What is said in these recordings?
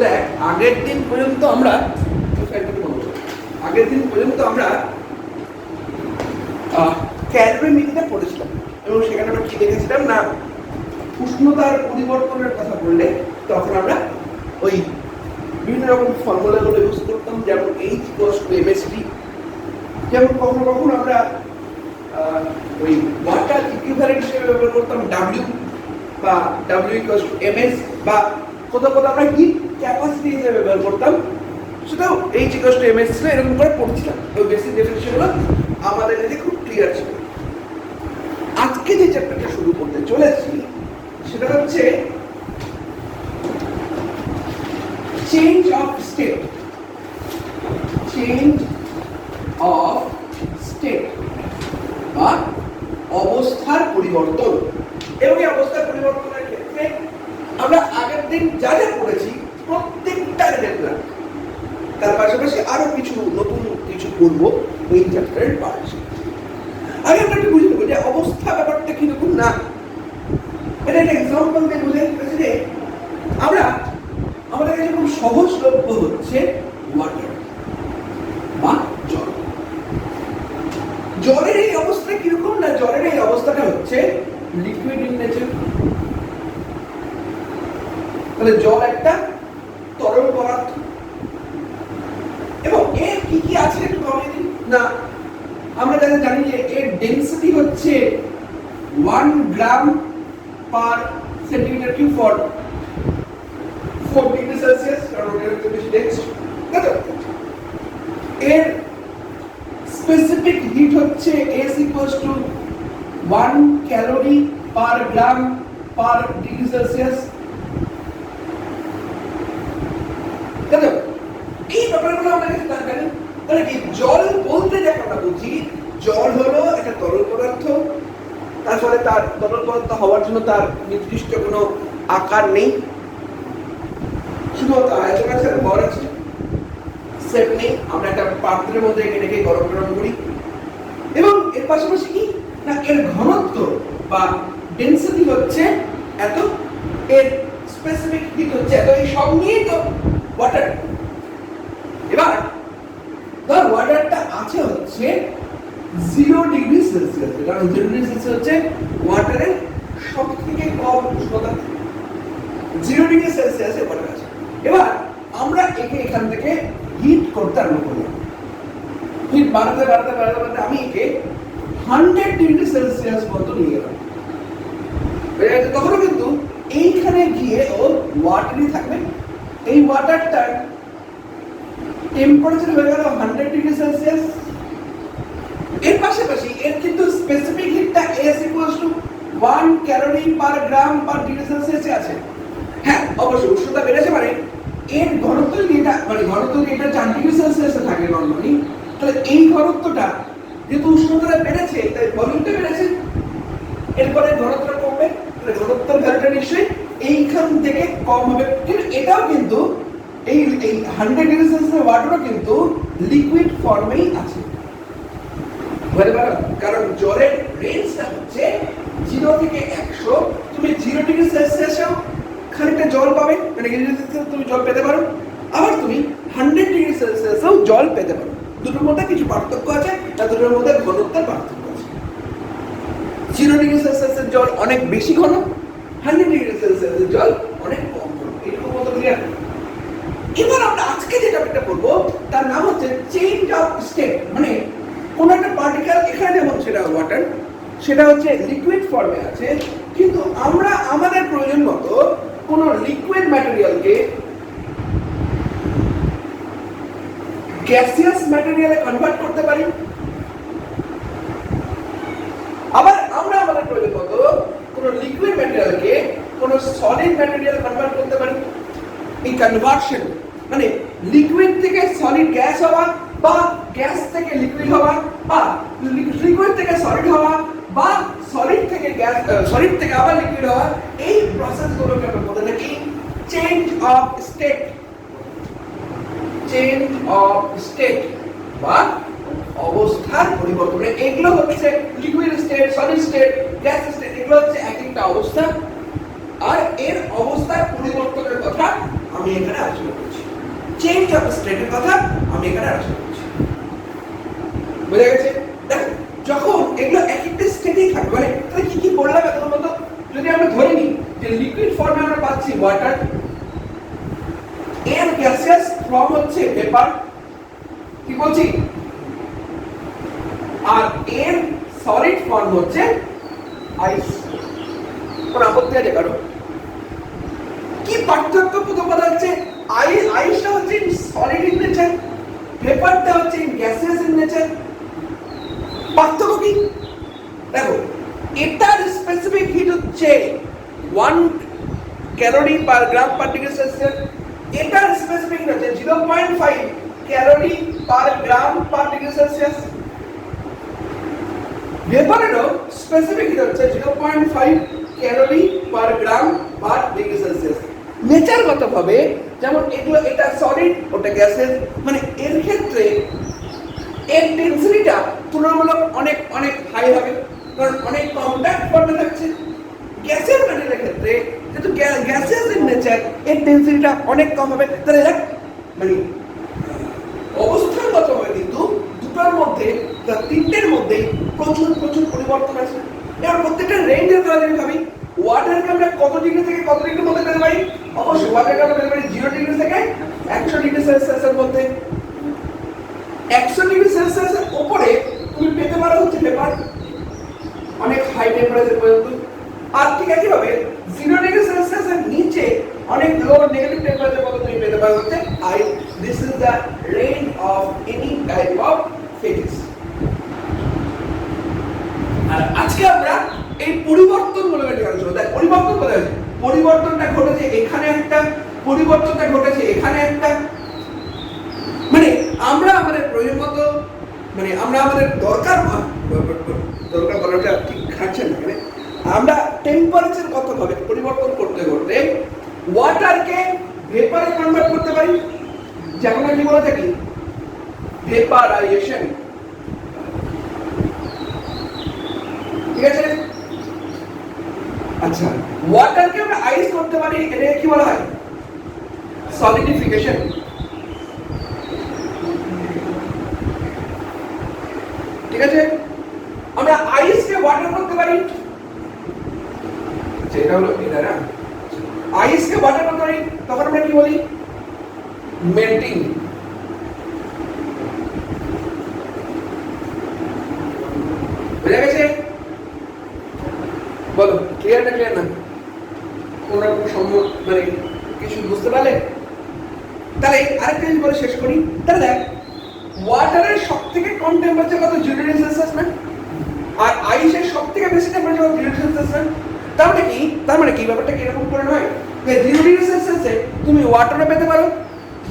দেখ আগের দিন পর্যন্ত আমরা ক্যালোরিমিটারটা পড়েছিলাম এবং সেখানে আমরা কি দেখেছিলাম না উষ্ণতার পরিবর্তনের কথা বললে তখন আমরা ওই বিভিন্ন রকম ফর্মুলাগুলো ইউজ করতাম, যেমন H=mST, যেমন কখনো কখনো আমরা ওই ওয়াটার ইকুইভ্যালেন্ট হিসেবে ব্যবহার করতাম W বা W=ms, বা কোথাও কোথাও আমরা হিট ক্যাপাসিটি হিসেবে ব্যবহার করতাম, সেটাও H=ms ছিল। এরকম করে পড়ছিলাম, ওই বেসিক ডেফিনিশনগুলো আমাদের কাছে খুব ক্লিয়ার ছিল। আজকে যে চ্যাপ্টারটা শুরু করতে চলেছি সেটা হচ্ছে চেঞ্জ অফ স্টেট। বা অবস্থার পরিবর্তন। এবং এই অবস্থার পরিবর্তনের ক্ষেত্রে আমরা আগের দিন যা যা পড়েছি প্রত্যেকটা রেগুলার, তার পাশাপাশি আরো কিছু নতুন কিছু করবো এই চ্যাপ্টারের পার্ট। আগে আমরা একটু বুঝে নেবো যে অবস্থা ব্যাপারটা কিরকম। না, এটা একটা এক্সাম্পল দিয়ে বুঝে গেছি যে আমরা আমাদের কাছে খুব সহজলভ্য হচ্ছে ওয়াটার বা জল। জলের এই অবস্থা কিরকম? না, জলের এই অবস্থাটা হচ্ছে লিকুইড ইন নেচার। তাহলে জল একটা তরল পদার্থ এবং এর কি কি আছে একটু কমে দিন। না, আমরা যারা জানি যে এর ডেনসিটি হচ্ছে 1 gram per centimetre cube for 4 degree Celsius, কারণ এর একটু বেশি ডেন্স। এর স্পেসিফিক হিট হচ্ছে S=1 calorie per gram per degree Celsius. এই ব্যাপারগুলো আমরা জানি। তাহলে কি জল বলতে যে আমরা বুঝি, জল হলো একটা তরল পদার্থ, তার ফলে তার তরল পদার্থ হওয়ার জন্য তার নির্দিষ্ট কোনো আকার নেই, শুধুমাত্র আয়তন আছে, ভর আছে, সেট নেই। আমরা একটা পাত্রের মধ্যে রেখে গরম গরম করি। এবং এর পাশাপাশি কি না, এর ঘনত্ব বা ডেনসিটি হচ্ছে এত, এর স্পেসিফিক হিট হচ্ছে এত। এই সব নিয়ে তো ওয়াটার। এবার ধর ওয়াটারটা আছে হচ্ছে 0 ডিগ্রি সেলসিয়াস, কারণ 0 ডিগ্রি সেলসিয়াস হচ্ছে ওয়াটারের সবথেকে কম উষ্ণতা। 0 ডিগ্রি সেলসিয়াসে ওয়াটার আছে। এবার আমরা একে এখান থেকে হিট করতে আরম্ভ করলাম। হিট বাড়াতে বাড়াতে বাড়াতে বাড়াতে আমি একে 100 ডিগ্রি সেলসিয়াস পর্যন্ত নিয়ে গেলাম। তখনও কিন্তু এইখানে গিয়ে ও ওয়াটারই থাকবে। এই ওয়াটারটার টেম্পারেচার হয়ে গেল 100 ডিগ্রি সেলসিয়াস। এর পাশাপাশি এর কিন্তু স্পেসিফিক হিটটা S=1 calorie per gram per degree সেলসিয়াসে আছে। হ্যাঁ, অবশ্যই উষ্ণতা বেড়েছে, মানে এর ঘনত্ব যদি এটা এটা 4 ডিগ্রি সেলসিয়াসে থাকে নরমালি, তাহলে এই ঘনত্বটা যেহেতু উষ্ণতাটা বেড়েছে তাই ভলিউমটা বেড়েছে, এরপরে ঘনত্বটা কমবে, তাহলে ঘনত্বের ভ্যালুটা নিশ্চয়ই এইখান থেকে কম হবে। কিন্তু এটাও কিন্তু এই 100 ডিগ্রি সেলসিয়াস ওয়াটারও কিন্তু লিকুইড ফর্মেই আছে। বুঝতে পারো? কারণ জলের রেঞ্জটা হচ্ছে 0 থেকে 100। তুমি 0 ডিগ্রি সেলসিয়াসেও খানিকটা জল পাবে, মানে তুমি জল পেতে পারো, আবার তুমি 100 ডিগ্রি সেলসিয়াসেও জল পেতে পারো। দুটোর মধ্যে কিছু পার্থক্য আছে, আর দুটোর মধ্যে ঘনত্বের পার্থক্য আছে। 0 ডিগ্রি সেলসিয়াসের জল অনেক বেশি ঘন, 100 ডিগ্রি সেলসিয়াসের জল অনেক কম ঘন। এরকম মতো ক্লিয়ার? এবার আমরা আজকে যে টপিকটা পড়বো তার নাম হচ্ছে চেঞ্জ অফ স্টেট। মানে কোন একটা পার্টিকেল, এখানে যেমন সেটা ওয়াটার, সেটা হচ্ছে লিকুইড ফর্মে আছে, কিন্তু আমরা আমাদের প্রয়োজন মতো কোন লিকুইড ম্যাটেরিয়ালকে গ্যাসিয়াস ম্যাটেরিয়ালে কনভার্ট করতে পারি। আবার আমরা আমাদের প্রয়োজন মতো কোন লিকুইড ম্যাটেরিয়ালকে কোন সলিড ম্যাটেরিয়ালে কনভার্ট করতে পারি। এই কনভার্সন মানে লিকুইড থেকে সলিড গ্যাস হওয়া, বা গ্যাস থেকে লিকুইড হওয়া, বা লিকুইড থেকে সলিড হওয়া, বা সলিড থেকে গ্যাস, সলিড থেকে আবার লিকুইড হওয়া, এই প্রসেসগুলোকে আমরা বলে থাকি change of state. Change of state বা অবস্থার পরিবর্তন। এগুলো হচ্ছে liquid state, solid state, gas state, এগুলো হচ্ছে এক একটা অবস্থা। আর এর অবস্থার পরিবর্তনের কথা আমি এখানে আলোচনা করছি, চেঞ্জ অফ স্টেটের কথা আমি এখানে আলোচনা করছি। বুঝা গেছে? দেখো যখন এগুলো এক একটা স্টেটেই থাকবে, মানে তাহলে কি কি বললাম এখন মতো, যদি আমরা ধরে নিই যে লিকুইড ফর্মে আমরা পাচ্ছি ওয়াটার, এর গ্যাসিয়াস ফর্ম হচ্ছে ভেপার, কি বলছি, আর এর সলিড ফর্ম হচ্ছে আইস। কোন আপত্তি আছে কারো? কি পার্থক্য প্রথম কথা হচ্ছে আইসটা হচ্ছে সলিড ইন নেচার, ভেপারটা হচ্ছে গ্যাসিয়াস ইন নেচার। পার্থক্য কি? দেখো এটার স্পেসিফিক হিট হচ্ছে 1 calorie per gram per degree Celsius, এটার স্পেসিফিক হিট হচ্ছে 0.5 calorie per gram per degree Celsius. ভেপারেরও স্পেসিফিক হিট হচ্ছে 0.5 calorie per gram per degree Celsius. নেচারগতভাবে যেমন এগুলো, এটা সলিড ওটা গ্যাসের, মানে এর ক্ষেত্রে এর ডেনসিটিটা তুলনামূলক অনেক অনেক হাই হবে, কারণ অনেক কম্প্যাক্ট ফর্মে থাকছে। গ্যাসের ম্যাটেরিয়ালের ক্ষেত্রে যেহেতু গ্যাসেস ইন নেচার, এর ডেনসিটিটা অনেক কম হবে। তাহলে দেখ মানে অবস্থানগতভাবে কিন্তু দুটোর মধ্যে, তিনটের মধ্যেই প্রচুর প্রচুর পরিবর্তন আছে। এবার প্রত্যেকটা রেঞ্জের কথা যদি ভাবি, ওয়াটারকে আমরা কত ডিগ্রি থেকে কত ডিগ্রির মধ্যে পেতে পারি? অবশ্যই ওয়াটারকে আমরা পেতে পারি 0 ডিগ্রি থেকে 100 ডিগ্রি সেলসিয়াসের মধ্যে। 100 ডিগ্রি সেলসিয়াসের উপরে তুমি পেতে পারো হচ্ছে ভেপার, অনেক হাই টেম্পারেচার পর্যন্ত। আর ঠিক একইভাবে 0 ডিগ্রি সেলসিয়াসের নিচে অনেক লো নেগেটিভ টেম্পারেচার পর্যন্ত তুমি পেতে পারো হচ্ছে ice. This is the range of any type of phase. আর আজকে আমরা এই পরিবর্তনগুলো নিয়ে আলোচনা করব। পরিবর্তন কোথায় হচ্ছে? পরিবর্তনটা ঘটেছে এখানে একটা, পরিবর্তনটা ঘটেছে এখানে একটা, মানে আমরা আমাদের প্রয়োজন মতো, মানে আমরা আমাদের দরকার বলাটা ঠিক খাচ্ছে না, মানে আমরা টেম্পারেচার কতভাবে পরিবর্তন করতে করতে ওয়াটারকে ভেপারে কনভার্ট করতে পারি, যেমন আমি বলে থাকি ভেপারাইজেশন। ঠিক আছে? আচ্ছা, ওয়াটারকে আমরা আইস করতে পারি, এটা কি বলা হয়? সলিডিফিকেশন। ঠিক আছে? আমরা আইসকে ওয়াটার করতে পারি, যেটা হলো এটা না, আইসকে ওয়াটার করতে পারি, তখন আমরা কি বলি? মেল্টিং। বুঝা গেছে? বলো ক্লিয়ার না ক্লিয়ার না? কোন মানে কিছু বুঝতে পারলে? তাহলে আরেকটা জিনিস বলে শেষ করি। তাহলে দেখ ওয়াটারের সবথেকে কম টেম্পারেচার কত? 0 ডিগ্রি সেলসিয়াস না? আর আইসের সবথেকে বেশি টেম্পারেচার কত? 0 ডিগ্রি সেলসিয়াস না? তার মানে কি ব্যাপারটা কিরকম করে নয় যে 0 ডিগ্রি সেলসিয়াসে তুমি ওয়াটারে পেতে পারো,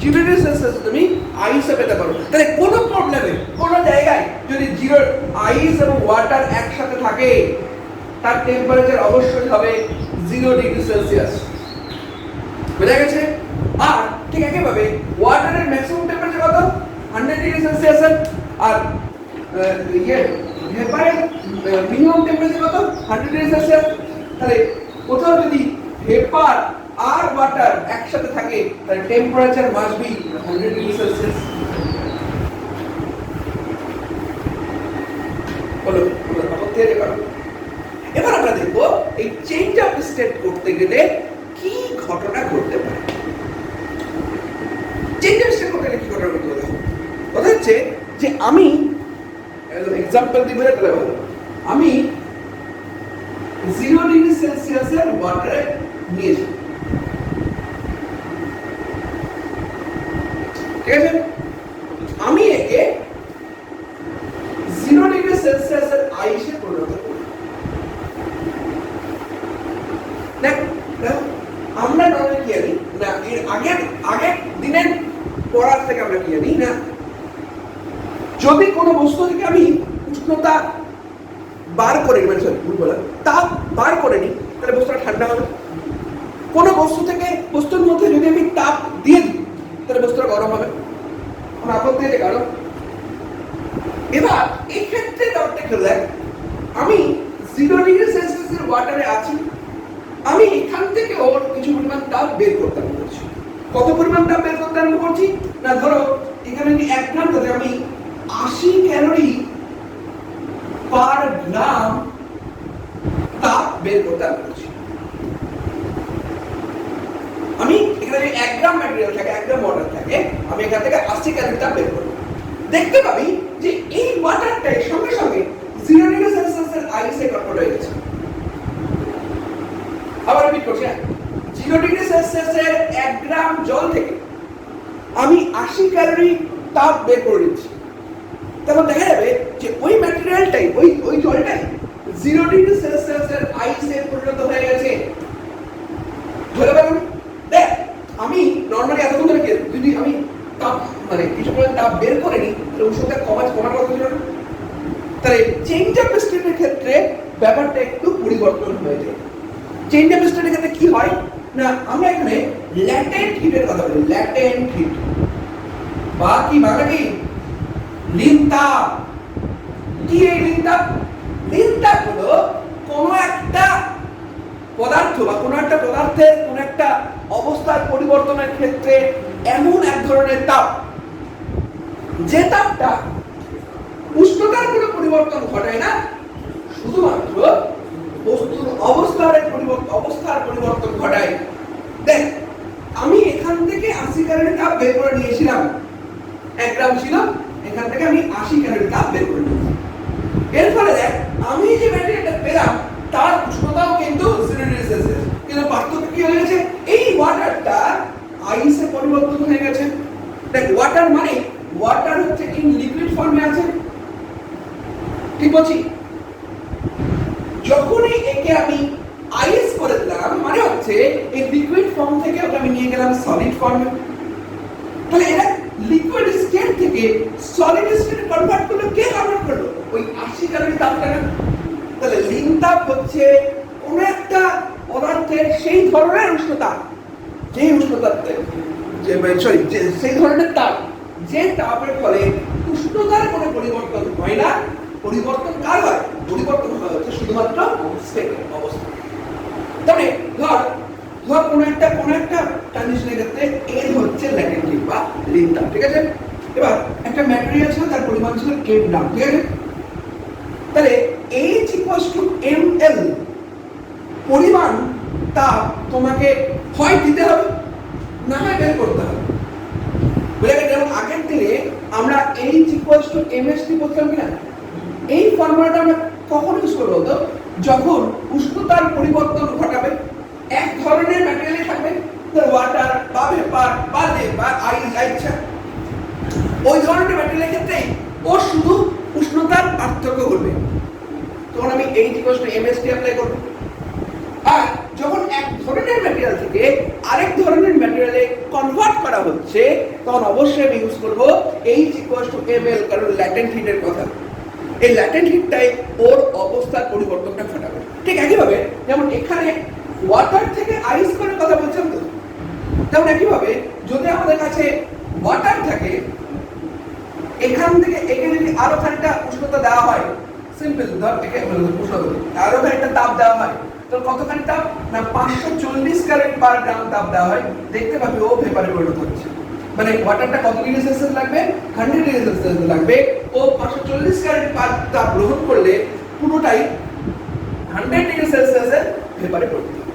0 ডিগ্রি সেলসিয়াসে তুমি আইসে পেতে পারো। তাহলে কোনো প্রবলেমে কোনো জায়গায় যদি 0 আইস এবং ওয়াটার একসাথে থাকে, তার টেম্পারেচার অবশ্যই হবে 0 ডিগ্রি সেলসিয়াস। বুঝা গেছে? আর ঠিক একইভাবে ওয়াটারের ম্যাক্সিমাম টেম্পারেচার কত? 100 ডিগ্রি সেলসিয়াস। আর ভেপারের মিনিমাম টেম্পারেচার কত? 100 ডিগ্রি সেলসিয়াস। তাহলে কোথাও যদি ভেপার আর ওয়াটার একসাথে থাকে, তাহলে temperature must be 100 degree Celsius. বলো আপত্তি আছে কারণ? এবার আমরা দেখব এই চেঞ্জ অফ স্টেট করতে গেলে কি ঘটনা ঘটতে পারে। চেঞ্জ অফ স্টেট করতে গেলে কি ঘটনা ঘটতে পারে? কথা হচ্ছে যে আমি এক্সাম্পল দিব, আমি 0 ডিগ্রি সেলসিয়াসের ওয়াটারে নিয়েছি, ঠিক আছে? আমি একে 0 ডিগ্রি সেলসিয়াসের আইসে পরিণত করি। আমরা নর্মালি কি জানি না, এর আগের দিনের পড়ার থেকে আমরা কি জানি না, যদি কোনো বস্তু থেকে আমি উষ্ণতা বার করে নিই, মানে ভুল বলা, তাপ বার করে নিই, তাহলে বস্তুটা ঠান্ডা হবে। কোনো বস্তু থেকে বস্তুর মধ্যে যদি আমি তাপ দিয়ে দিই, তাহলে বস্তুটা গরম হবে। কোনো আপত্তি আছে কারণ? এবার এই ক্ষেত্রে ব্যাপারটা খেলে দেখ, আমি 0 ডিগ্রি সেলসিয়াসের ওয়াটারে আছি, আমি এখান থেকে ওর কিছু পরিমাণ তাপ বের করতে পারছি। কত পরিমাণ তাপ বের করতে আরম্ভ করছি না, ধরো এখানে যদি 1 ঘন্টাতে আমি 80 ক্যালোরি পার গ্রাম তাপ বের করতে আরম্ভ করছি। আমি এখানে 1 গ্রাম ম্যাটেরিয়াল থাকে, 1 গ্রাম ওয়াটার থাকে, আমি এখান থেকে 80 ক্যালোরি তাপ বের করব। দেখতে পাবি যে এই ওয়াটারটাই সঙ্গে সঙ্গে 0 ডিগ্রি সেলসিয়াসের আইসে কনভার্ট হয়ে গেছে। আবার রিপিট করছি, 0 ডিগ্রি সেলসিয়াসের 1 গ্রাম জল থেকে আমি 80 ক্যালোরি তাপ বের করে নিচ্ছি। তখন দেখা যাবে যে ওই ম্যাটেরিয়ালটাই ওই জলটাই 0 ডিগ্রি সেলসিয়াসের আইসে পরিণত হয়ে গেছে। ধরে পাবেন দেখ, আমি নরমালি এতক্ষণ ধরে যদি আমি তাপ মানে কিছু পরিমাণ তাপ বের করে নিই তাহলে উষ্ণতা কমার কথা ছিল না। তাহলে চেঞ্জ অফ স্টেটের ক্ষেত্রে ব্যাপারটা একটু পরিবর্তন হয়ে যায়। চেঞ্জ অফ স্টেটের ক্ষেত্রে কি হয় না, আমরা এখানে ল্যাটেন্ট হিটের কথা বলি। ল্যাটেন্ট হিট বা কি মানে কি লীন তাপ। কি এই লীন তাপ? লীন তাপ হলো কোনো একটা পদার্থ বা কোনো একটা পদার্থের কোনো একটা অবস্থার পরিবর্তনের ক্ষেত্রে এমন এক ধরনের তাপ যে তাপটা উষ্ণতার কোনো পরিবর্তন ঘটায় না, শুধুমাত্র বস্তুর অবস্থার পরিবর্তন ঘটায়। দেখ, আমি এখান থেকে 80 ক্যালোরি তাপ বের করে নিয়েছিলাম, 1 গ্রাম ছিল, এখান থেকে আমি 80 ক্যালোরি তাপ বের করে নিয়েছি। এর ফলে দেখ, আমি যে ম্যাটেরিয়ালটা পেলাম তার উষ্ণতাও কিন্তু 0 ডিগ্রি সেলসিয়াস, কিন্তু পার্থক্য কি হয়ে গেছে? এই ওয়াটারটা আইসে পরিবর্তন হয়ে গেছে। দেখ, ওয়াটার মানে ওয়াটার হচ্ছে ইন লিকুইড ফর্মে আছে, ঠিক বলছি? যখনই একে আমি আইস করে দিলাম মানে হচ্ছে এই লিকুইড ফর্ম থেকে ওটা আমি নিয়ে গেলাম সলিড ফর্মে। তাহলে এটা লিকুইড স্টেট থেকে সলিড স্টেটে কনভার্ট করলো। কে কনভার্ট করলো? ওই 80 ক্যালোরি তাপটা না। তাহলে লীন তাপ হচ্ছে কোন একটা পদার্থের সেই ধরনের উষ্ণতা, যে উষ্ণতাতে সেই ধরনের তাপ যে তাপের ফলে উষ্ণতার কোনো পরিবর্তন হয় না। পরিবর্তন কার হয়? পরিবর্তন হয় হচ্ছে শুধুমাত্র স্টেটের অবস্থা। তবে ধর কোনো একটা কন্ডিশনের ক্ষেত্রে এর হচ্ছে ল্যাটেন্ট হিট বা লীন তাপ, ঠিক আছে? এবার একটা ম্যাটেরিয়াল ছিল, তার পরিমাণ ছিল 10 গ্রাম, ঠিক আছে? তাহলে H = ml পরিমাণ তাপ তোমাকে হয় দিতে হবে, না হয় বের করতে হবে। বুঝলে? যেমন আগের দিনে আমরা H = mst বলতাম কিনা, এই ফর্মুলাটা আমরা কখন ইউজ করব? তো যখন উষ্ণতার পরিবর্তন ঘটাবে, এক ধরনের ম্যাটেরিয়াল থাকবে, ওয়াটার বা ভেপার বা লেপ বা আইস, আচ্ছা, ওই ধরনের ম্যাটেরিয়ালের ক্ষেত্রে ও শুধু উষ্ণতার পার্থক্য করবে, তখন আমি H = mst অ্যাপ্লাই করব। আর যখন এক ধরনের ম্যাটেরিয়াল থেকে আরেক ধরনের ম্যাটেরিয়ালে কনভার্ট করা হচ্ছে, তখন অবশ্যই আমি ইউজ করব H = ml, কারণ ল্যাটেন্ট হিটের কথা। এই ল্যাটেন্ট হিটটাই ওর অবস্থার পরিবর্তনটা ঘটাবে। ঠিক একইভাবে যেমন এখানে ওয়াটার থেকে আইস করে কথা বলছিলাম, তো তেমন একইভাবে যদি আমাদের কাছে ওয়াটার থাকে, এখান থেকে এখানে যদি আরো খানিকটা উষ্ণতা দেওয়া হয়, সিম্পল ধর উষ্ণতা আরো খানিকটা তাপ দেওয়া হয়, তো কতখানি তাপ না 540 ক্যালোরি পার গ্রাম তাপ দেওয়া হয়, দেখতে পাবি ও ভেপারে পরিণত হচ্ছে। মানে ওয়াটারটা কত ডিগ্রি সেলসিয়াস লাগবে? 100 ডিগ্রি সেলসিয়াস লাগবে। ও 540 ক্যালোরি পার তাপ গ্রহণ করলে পুরোটাই 100 ডিগ্রি সেলসিয়াসে ভেপারে পরিণত হবে।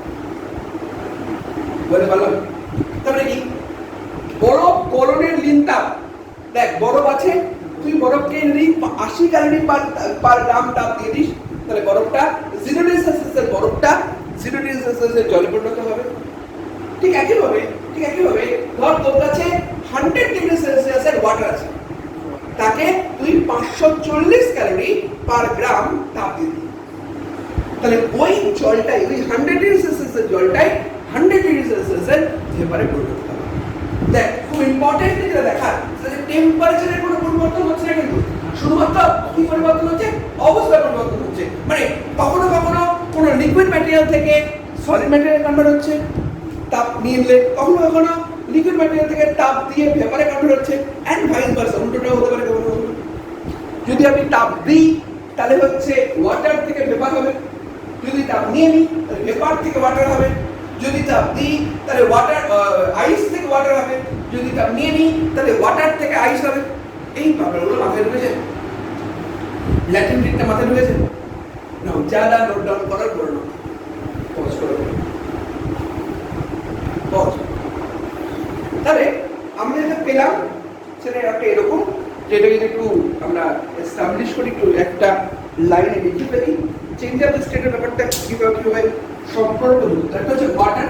বলতে পারলাম? তারপরে কি বরফ গলনের লীন তাপ। দেখ, বরফ আছে, তুই বরফকে যদি 80 ক্যালোরি পার গ্রাম তাপ দিয়ে দিস, তাহলে বরফটা 0 ডিগ্রি সেলসিয়াসের বরফটা 0 ডিগ্রি সেলসিয়াসের জলে পরিণত হবে। ঠিক একইভাবে ধর তোর কাছে 100 ডিগ্রি সেলসিয়াসের ওয়াটার আছে, তাকে তুই 540 ক্যালোরি পার গ্রাম তাপ দিয়ে দিবি, তাহলে ওই জলটাই, ওই 100 ডিগ্রি সেলসিয়াসের জলটাই 100 ডিগ্রি সেলসিয়াসের ভেপারে পরিণত হবে। দেখ, খুব ইম্পর্টেন্ট যেটা দেখার, যে টেম্পারেচারের কোনো পরিবর্তন হচ্ছে না, কিন্তু শুধুমাত্র কি পরিবর্তন হচ্ছে? অবস্থার পরিবর্তন হচ্ছে। মানে কখনো কখনো কোনো লিকুইড ম্যাটেরিয়াল থেকে সলিড ম্যাটেরিয়াল কনভার্ট হচ্ছে তাপ নিয়ে নিলে, কখনো কখনো লিকুইড ম্যাটেরিয়াল থেকে তাপ দিয়ে ভেপারে কনভার্ট হচ্ছে, এন্ড ভাইস ভার্সা, উল্টোটাও হতে পারে কখনো কখনো। যদি আমি তাপ দিই তাহলে হচ্ছে ওয়াটার থেকে ভেপার হবে, যদি তাপ নিয়ে নিই তাহলে ভেপার থেকে ওয়াটার হবে। যদি চাপ দিই তাহলে ওয়াটার আইস থেকে ওয়াটার হবে, যদি চাপ নিয়ে নিই তাহলে ওয়াটার থেকে আইস হবে। এই ব্যাপারগুলো মাথায় ঢুকেছে? ল্যাটিন ট্রিকটা মাথায় ঢুকেছে? না যারা নোট ডাউন করার পর না পজ করে পজ। তাহলে আমরা যেটা পেলাম সেটা একটা এরকম, যেটা যদি একটু আমরা এস্টাবলিশ করি, একটু একটা লাইনে লিখে ফেলি চেঞ্জ অফ স্টেটের ব্যাপারটা কিভাবে সম্পর্কযুক্ত। একটা হচ্ছে ওয়াটার,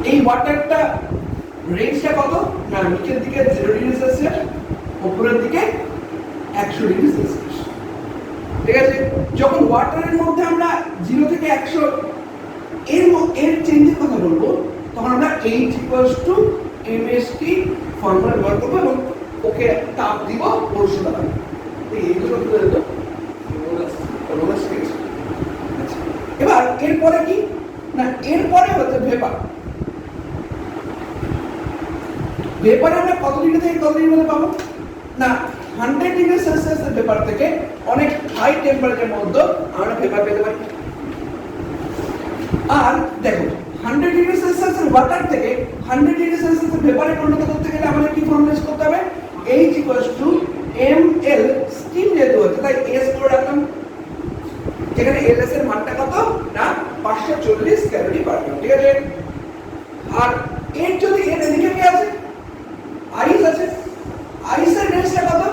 এই ওয়াটারটা রেঞ্জটা কত না নিচের দিকে 0 ডিগ্রি সেলসিয়াস, উপরের দিকে 100 ডিগ্রি সেলসিয়াস। ঠিক আছে, যখন ওয়াটারের মধ্যে আমরা 0 থেকে 100 এর চেঞ্জের কথা বলবো তখন আমরা H = mst ফর্মুলা ব্যবহার করবো এবং ওকে তাপ দিব ওর সাথে হবে। এইগুলো করে দিত এবার এরপরে কি না, এরপরে হচ্ছে ভেপার। ভেপারে আমরা কত ডিগ্রি থেকে কত ডিগ্রির মধ্যে পাবো না 100 ডিগ্রি সেলসিয়াসের ভেপার থেকে অনেক হাই টেম্পারেচারের মধ্যে আমরা ভেপার পেতে পারি। আর দেখো 100 ডিগ্রি সেলসিয়াসের ওয়াটার থেকে 100 ডিগ্রি সেলসিয়াসের ভেপারে পরিণত করতে গেলে আমাদের কি ফর্মুলা ইউজ করতে হবে? H = ml, স্টিম যেহেতু হচ্ছে তাই S করে রাখলাম, যেখানে LS এর মানটা কত না 540 ক্যালোরি পার গ্রাম। ঠিক আছে, আর এর যদি এর এদিকে কি আছে আইস আছে, আইসের রেঞ্জটা কত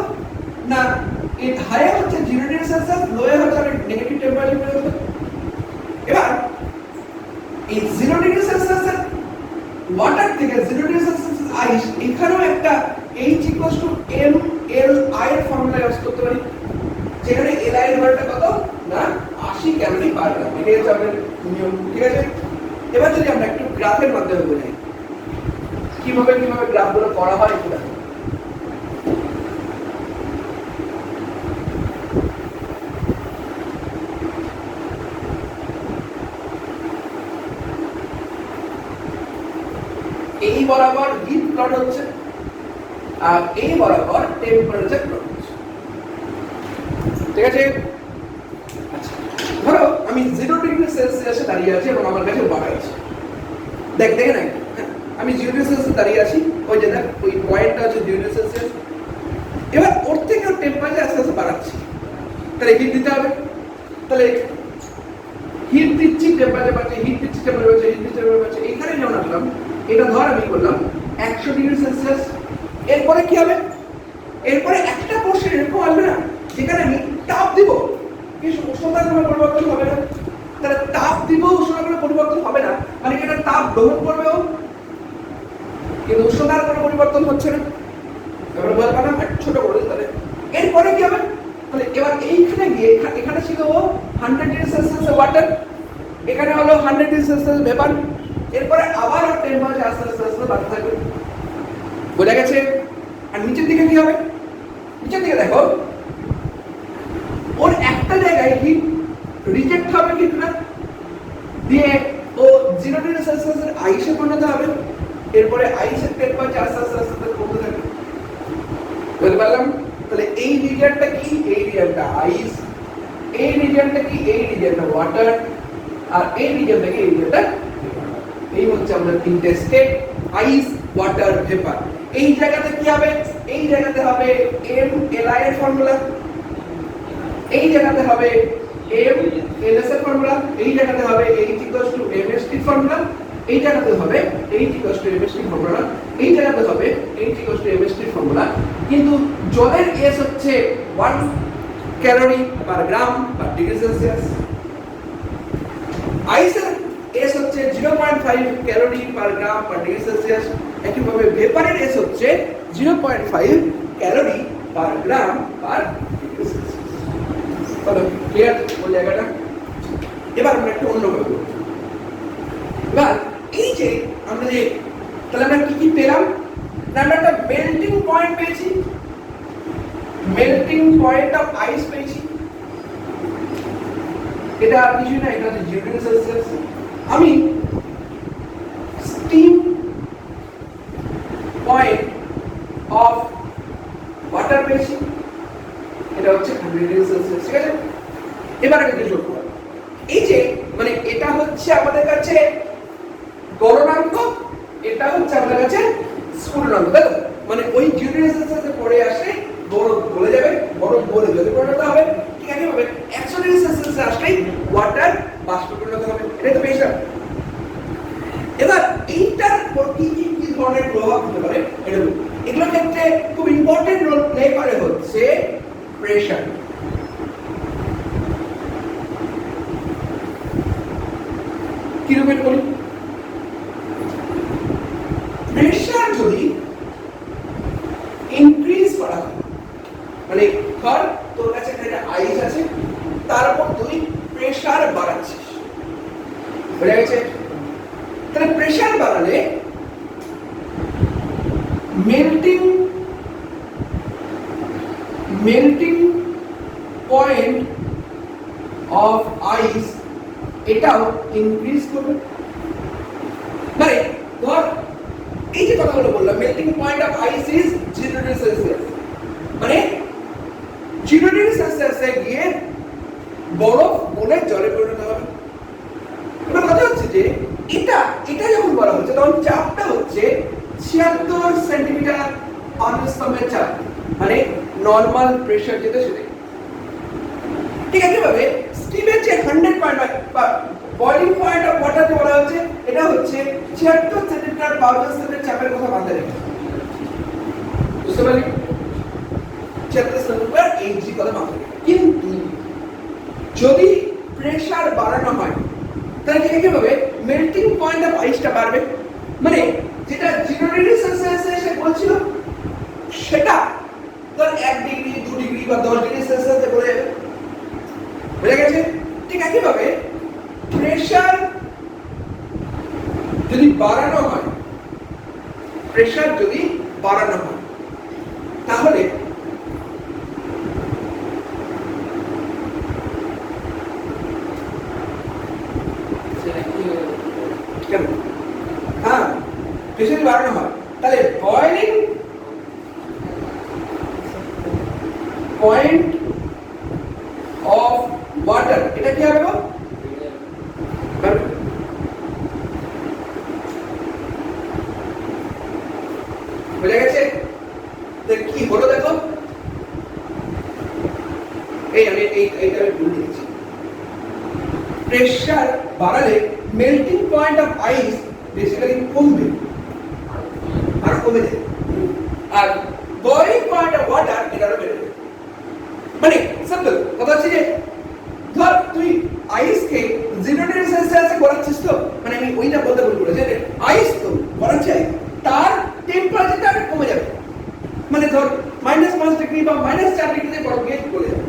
না এর হাই হচ্ছে 0 ডিগ্রি সেলসিয়াস, লোয়ে হচ্ছে নেগেটিভ টেম্পারেচার পর্যন্ত। এবার এই 0 ডিগ্রি সেলসিয়াসের ওয়াটার থেকে 0 ডিগ্রি সেলসিয়াস আইস, এখানেও একটা H = mLi এর ফর্মুলা ইউজ করতে পারি, যেখানে Li এর ভ্যালুটা কত না 80 ক্যালোরি পার গ্রাম। এটাই হচ্ছে আমাদের নিয়ম। ঠিক আছে, এবার যদি আমরা একটু গ্রাফের মাধ্যমে বোঝাই কিভাবে গ্রাফগুলো করা হয় একটু দেখো। এই বরাবর হিট প্লট হচ্ছে আর এই বরাবর টেম্পারেচার প্লট হচ্ছে। ঠিক আছে, আচ্ছা ধরো আমি 0 ডিগ্রি সেলসিয়াসে দাঁড়িয়ে আছি এবং আমার কাছে ওয়াটার আছে। দেখে নাই আমি 0 ডিগ্রি সেলসিয়াসে দাঁড়িয়ে আছি, ওই যে দেখ ওই পয়েন্টটা হচ্ছে 0 ডিগ্রি সেলসিয়াস। এবার ওর থেকে টেম্পারেচার আস্তে আস্তে বাড়াচ্ছি, তাহলে হিট দিতে হবে। তাহলে হিট দিচ্ছি, টেম্পারেচার বাড়ছে, হিট দিচ্ছি, টেম্পারেচার বাড়ছে, হিট দিচ্ছি, টেম্পারেচার বাড়ছে। এইখানে যেমন আসলাম, এটা ধর আমি করলাম 100 ডিগ্রি সেলসিয়াস। এরপরে কি হবে? এরপরে একটা পোর্শন এরকম আসবে না যেখানে আমি তাপ দিব, কিন্তু উষ্ণতার কোনো পরিবর্তন হবে না। তাহলে তাপ দিব, উষ্ণতার কোনো পরিবর্তন হবে না, মানে এটা তাপ গ্রহণ করবেও কিন্তু উষ্ণতার কোনো পরিবর্তন হচ্ছে না। এবার বলবো না ছোট করে তাহলে এরপরে কি হবে? তাহলে এবার এইখানে গিয়ে এখানে ছিল 100 ডিগ্রি সেলসিয়াস ওয়াটার, এখানে হলো 100 ডিগ্রি সেলসিয়াস ভেপার। এরপরে আবার টেম্পারেচার আস্তে আস্তে বাড়তে থাকবে। বোঝা গেছে? আর নিচের দিকে কি হবে? নিচের দিকে দেখো ওর একটা জায়গায় হিট রিজেক্ট হবে কিন্তু না, দিয়ে ও 0 ডিগ্রি সেলসিয়াসের আইসে পরিণত হবে। এরপরে আইসের টেম্পারেচার আস্তে আস্তে কমতে থাকবে। বুঝতে পারলাম? তাহলে এই রিজিয়নটা কি? এই রিজিয়নটা আইস, এই রিজিয়নটা কি? এই রিজিয়নটা ওয়াটার, আর এই রিজিয়নটা কি? এই রিজিয়নটা ভেপার। এই হচ্ছে আমাদের তিনটে স্টেট, আইস, ওয়াটার, ভেপার। এই জায়গাতে কি হবে? এই জায়গাতে হবে mLi এর ফর্মুলা, এই জায়গাতে হবে mLs এর ফর্মুলা, এই জায়গাতে হবে H = mst ফর্মুলা, এই জায়গাতে হবে H = mst ফর্মুলা, এই জায়গাতে হবে H = mst ফর্মুলা। কিন্তু জলের S হচ্ছে 1 calorie per gram per degree Celsius, আইসের S হচ্ছে 0.5 calorie per gram per degree Celsius. একইভাবে ভেপারের S হচ্ছে 0.5 calorie per gram per degree Celsius. তাহলে ক্লিয়ার ওই জায়গাটা? এবার আমরা একটু অন্যভাবে করব। এবার এই যে আমরা যে তাহলে আমরা কি পেলাম না, আমরা একটা মেল্টিং পয়েন্ট পেয়েছি, মেল্টিং পয়েন্ট অফ আইস পেয়েছি। এটা আর কিছু না, এটা হচ্ছে 0 ডিগ্রি সেলসিয়াস। আমি স্টিম পয়েন্ট অফ ওয়াটার পেয়েছি, এটা হচ্ছে 100 ডিগ্রি সেলসিয়াস। ঠিক আছে, এবার এটা যোগ করব। গলনাঙ্ক, এটা হচ্ছে আমাদের কাছে স্ফুটনাঙ্ক, তাই তো? মানে ওই ডিগ্রি সেলসিয়াসে পড়ে আসে বরফ গলে যাবে, বরফ গলে জলে পরিণত হবে, ঠিক আছে ভাবে 100 ডিগ্রি সেলসিয়াসে আসলেই ওয়াটার বাষ্পে পরিণত হবে। এটাই তো প্রেসার। এবার এইটার উপর কি কি ধরনের প্রভাব হতে পারে এটা বলি। এগুলোর ক্ষেত্রে খুব ইম্পর্টেন্ট রোল প্লে করে হচ্ছে প্রেসার। কিরকম বলি, প্রেসার যদি ইনক্রিজ করা হয়, মানে ধর তোর কাছে একটা আইস আছে, তার উপর তুই প্রেসার বাড়াচ্ছিস, বুঝা গেছে? তাহলে প্রেসার বাড়ালে মেল্টিং পয়েন্ট অফ আইস এটাও ইনক্রিজ করবে। মানে ধর এই যে কথাগুলো বললাম, melting point of ice is 0 degree Celsius, মানে 0 ডিগ্রি সেলসিয়াসে গিয়ে বরফ গলে জলে পরিণত হবে। এবার কথা হচ্ছে যে এটা যখন বলা হচ্ছে তখন চাপটা হচ্ছে 76 সেন্টিমিটার পানিস্তম্ভের চাপ, মানে নরমাল প্রেসার যেটা সেটাই, ঠিক আছে ভাবে। স্টিমের যে 100 পয়েন্ট বা বয়লিং পয়েন্ট অফ ওয়াটার যে বলা হচ্ছে, এটা হচ্ছে 76 সেন্টিমিটার পানিস্তম্ভের চাপের কথা মাথায় রেখে, বুঝতে পারলি? 76 সেন্টিমিটার এইচজি কথা মাথায় রেখে। কিন্তু যদি প্রেসার বাড়ানো হয় তাহলে কি হবে, মেল্টিং পয়েন্ট অফ আইসটা বাড়বে, মানে যেটা 0 ডিগ্রি সেলসিয়াসে এসে বলছিল সেটা ধর 1 ডিগ্রি 2 ডিগ্রি বা 10 ডিগ্রি সেলসিয়াসে পড়ে যাবে, বুঝা গেছে? ঠিক একইভাবে প্রেসার যদি বাড়ানো হয়, প্রেসার যদি বাড়ানো হয় তাহলে হ্যাঁ প্রেসার বাড়ানো হয় তাহলে বয়লিং পয়েন্ট অফ ওয়াটার এটা কি হবে? বুঝা গেছে? কি হলো দেখো, এইটা আমি ভুল লিখেছি। প্রেসার বাড়ালে melting point of ice basically কমবে, আর কমে যাবে, আর বয়লিং পয়েন্ট অফ ওয়াটার এটা আরো বেড়ে যাবে। মানে সিম্পল কথা হচ্ছে যে ধর তুই আইসকে 0 ডিগ্রি সেলসিয়াসে গড়াচ্ছিস, তো মানে আমি ওইটা বলতে ভুল করেছি, যে আইস তো গড়াচ্ছে, তার টেম্পারেচারটা কমে যাবে, মানে ধর -5 ডিগ্রি বা -4 ডিগ্রিতে বরফ গিয়ে গলে যাবে,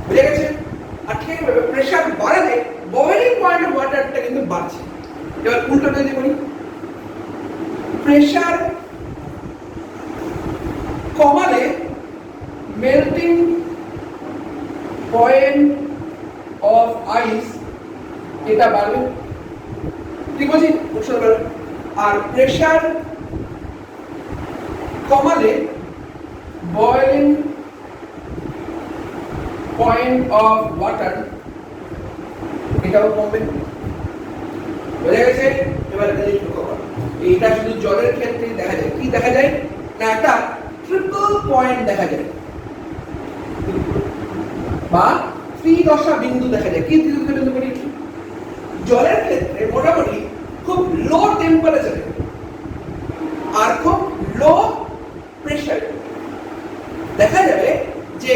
বুঝা গেছে? আর ঠিক আছে, প্রেসার বাড়ালে বয়লিং পয়েন্ট অফ ওয়াটারটা কিন্তু বাড়ছে। এবার উল্টো যদি বলি, প্রেসার কমালে মেল্টিং পয়েন্ট অফ আইস এটা বাড়বে, ঠিক আছে? আর প্রেসার কমালে বয়লিং পয়েন্ট অফ ওয়াটার এটাও কমবে, বুঝা গেছে? এবার এইটা শুধু জলের ক্ষেত্রে দেখা যায়, কি দেখা যায় না, একটা ট্রিপল পয়েন্ট দেখা যায় বা ত্রিদশা বিন্দু দেখা যায়। কি ত্রিদশা বিন্দু বলি? জলের ক্ষেত্রে মোটামুটি খুব লো টেম্পারেচারে আর খুব লো প্রেসারে দেখা যাবে যে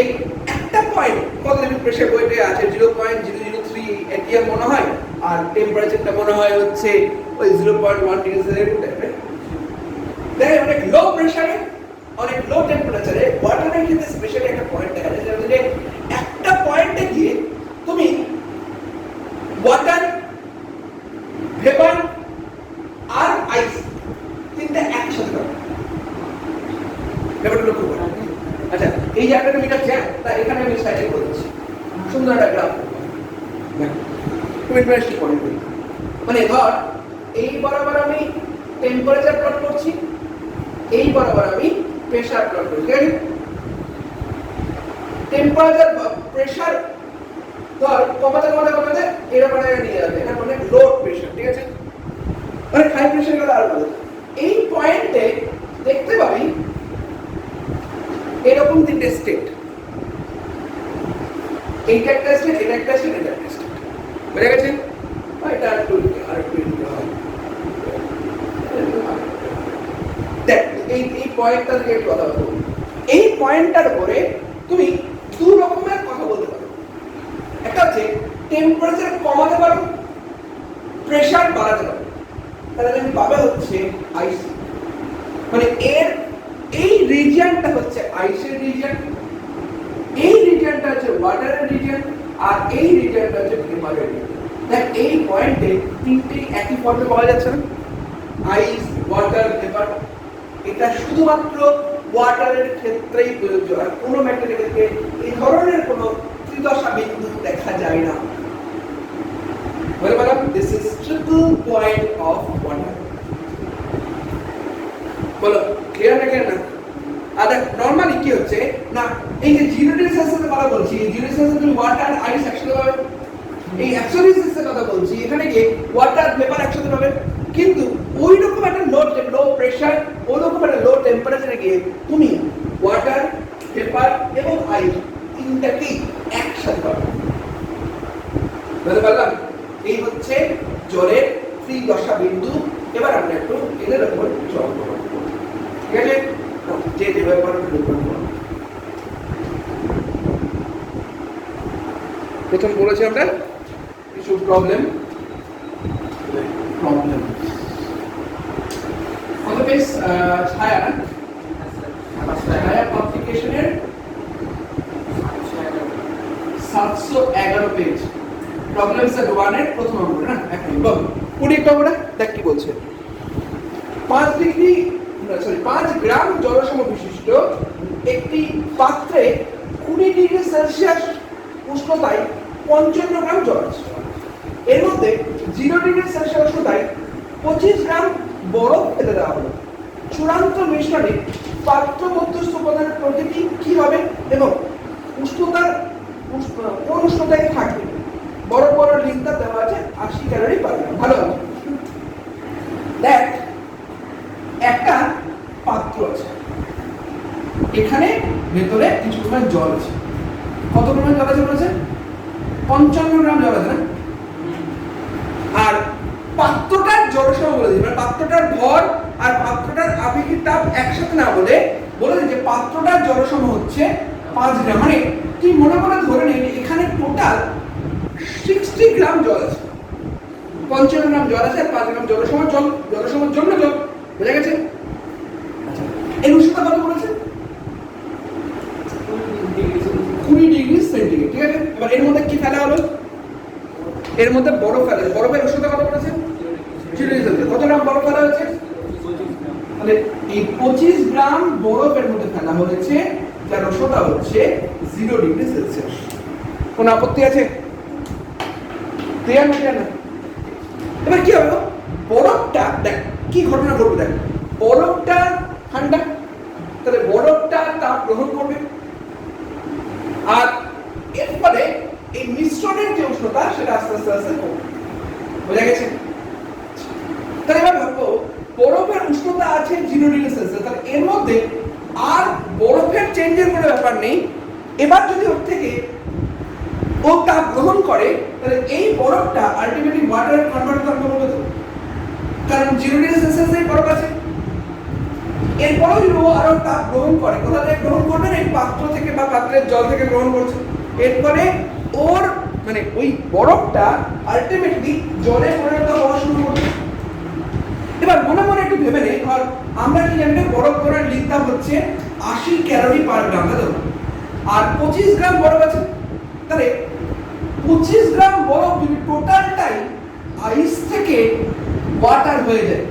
একটা পয়েন্ট কত ডিগ্রি প্রেসার বইতে আছে 0.003 এটিএম মনে হয়, আর টেম্পারেচারটা মনে হয় হচ্ছে ওই 0.1 ডিগ্রি সেলসিয়াস। দেখে অনেক লো প্রেসারে, অনেক লো টেম্পারেচারে ওয়াটারের ক্ষেত্রে স্পেশালি একটা পয়েন্ট দেখা যায়, যেটা একটা পয়েন্টে গিয়ে তুমি ওয়াটার, ভেপার আর আইস তিনটা একসাথে পাবে। ব্যাপারটা লক্ষ্য করো। আচ্ছা, এই যে একটা মিটার জ্যাম, তা এখানে আমি সাইডে করে দিচ্ছি, সুন্দর একটা গ্রাফ। তুমি ইন্টারেস্টিং পয়েন্ট করি, মানে ধর এই বরাবর আমি টেম্পারেচার প্লট করছি, এই বরাবর আমি প্রেসার প্লট করছি, ঠিক আছে? টেম্পারেচার প্রেসার ধর কমাতে কমাতে কমাতে এর মানে নিয়ে যাবে, এটা মানে লো প্রেসার, ঠিক আছে? হাই প্রেসার গেলে আরো ভালো। এই পয়েন্টে দেখতে পাবি এরকম তিনটে স্টেট, এইটা একটা স্টেট, এটা একটা স্টেট, এটা একটা স্টেট, বুঝে গেছেন? এটা একটু হয় দেখ, এই পয়েন্টটা থেকে একটু কথা বলবো। এই পয়েন্টটার উপরে তুমি দু রকমের কথা বলতে পারো। একটা হচ্ছে টেম্পারেচার কমাতে পারো, প্রেসার বাড়াতে পারো, তাহলে তুমি পাবে হচ্ছে আইস। মানে এর এই রিজিয়নটা হচ্ছে আইসের রিজিয়ন, এই রিজিয়নটা হচ্ছে ওয়াটারের রিজিয়ন, আর এই রিজিয়নটা হচ্ছে ভেপারের রিজিয়ন। দেখ এই পয়েন্টে তিনটেই একই ফর্মে পাওয়া যাচ্ছে না, আইস, ওয়াটার, ভেপার। এটা শুধুমাত্র ওয়াটারের ক্ষেত্রেই প্রযোজ্য, আর কোনো ম্যাটারের ক্ষেত্রে এই ধরনের কোনো ত্রিদশা বিন্দু দেখা যায় না। বলে বললাম this is triple point of water. বলো ক্লিয়ার না ক্লিয়ার না? আর নরমালি কি হচ্ছে না, এই যে 0 ডিগ্রি সেলসিয়াসের কথা বলছি, 0 ডিগ্রি সেলসিয়াসে তুমি ওয়াটার আইস একসাথে পাবে। এই 100 ডিগ্রি সেলসিয়াসের কথা বলছি, এখানে কি ওয়াটার ভেপার একসাথে পাবে। কিন্তু ওই রকম একটা লো প্রেসার, ওই রকম একটা লো টেম্পারেচারে গিয়ে তুমি ওয়াটার, ভেপার এবং আইস তিনটাকেই একসাথে পাবে। বুঝতে পারলাম? এই হচ্ছে জলের ত্রিদশা বিন্দু। এবার আমরা একটু এদের উপর জল প্রমাণ করব, ঠিক আছে? যে যেভাবে পারো প্রথম বলেছি আমরা কিছু প্রবলেম কত পেজ? ছায়া না, ছায়া পাবলিকেশনের 711 পেজ। প্রবলেম সেট 1 এর প্রথম অঙ্ক না, এক মিনিট বল 20 নম্বরটা দেখ কি বলছে। 5 গ্রাম জলসম বিশিষ্ট একটি পাত্রে 20 ডিগ্রি সেলসিয়াস উষ্ণতায় 55 গ্রাম জল আছে। এর মধ্যে 0 ডিগ্রি সেলসিয়াস উষ্ণতায় 25 গ্রাম বরফ ফেলে দেওয়া হলো। চূড়ান্ত মিশ্রণে পাত্র মধ্যস্থ উপাদানের প্রকৃতি কি হবে এবং কোন উষ্ণতায় থাকবে? বড় বড় লিখটা দেওয়া আছে 80 ক্যালোরি পার গ্রাম। ভালো আছে। দেখ একটা পাত্র আছে, এখানে ভেতরে কিছু পরিমাণ জল আছে। কত পরিমাণ জল আছে বলেছে? 55 গ্রাম জল আছে না? আর পাত্রটার জলসম বলে দিই, মানে পাত্রটার ভর আর পাত্রটার আপেক্ষিক তাপ একসাথে না বলে যে পাত্রটার জলসম হচ্ছে 5 গ্রাম। মানে তুই মনে মনে ধরে নিবি এখানে টোটাল 60 গ্রাম জল আছে, 55 গ্রাম জল আছে আর 5 গ্রাম জলসম জল, জলসমের জন্য জল। বুঝা গেছে? আচ্ছা, এর উষ্ণতা কত বলেছে? 20 ডিগ্রি সেন্টিগ্রেড, ঠিক আছে? এবার এর মধ্যে কি ফেলা হলো? এর মধ্যে বরফ ফেলা হয়েছে। বরফের উষ্ণতা কত বলেছে? 0 ডিগ্রি সেন্টিগ্রেড। কত গ্রাম বরফ ফেলা হয়েছে? তাহলে এই 25 গ্রাম বরফের মধ্যে ফেলা হয়েছে, যার উষ্ণতা হচ্ছে 0 ডিগ্রি সেলসিয়াস। কোন আপত্তি আছে? ক্লিয়ার না? এবার কি হবে? বরফটা দেখ কি ঘটনা ঘটবে। দেখ বরফটা ঠান্ডা, তাহলে বরফটা তাপ গ্রহণ করবে, আর এর ফলে এই মিশ্রণের যে উষ্ণতা সেটা আস্তে আস্তে আস্তে কমবে। বোঝা গেছে? তাহলে এবার ভাবো বরফের উষ্ণতা আছে 0 ডিগ্রি সেলসিয়াস, তাহলে এর মধ্যে আর বরফের চেঞ্জের কোনো ব্যাপার নেই। এবার যদি ওর থেকে ও তাপ গ্রহণ করে, তাহলে এই বরফটা আলটিমেটলি ওয়াটারে কনভার্ট করবে তো, কারণ 0 ডিগ্রি সেলসিয়াসে বরফ আছে। এরপরও যদি ও আরো তাপ গ্রহণ করে, কোথা থেকে গ্রহণ করবে? এই পাত্র থেকে বা পাত্রের জল থেকে গ্রহণ করছে। এরপরে ওর মানে ওই বরফটা আলটিমেটলি জলে পরিণত হওয়া শুরু করবে। এবার মনে মনে একটু ভেবে নেই, ধর আমরা কি জানি বরফ করার লিখতাম হচ্ছে 80 ক্যালোরি পার গ্রাম, তাই তো? আর 25 গ্রাম বরফ আছে, তাহলে 25 গ্রাম বরফ যদি টোটালটাই আইস থেকে ওয়াটার হয়ে যায়,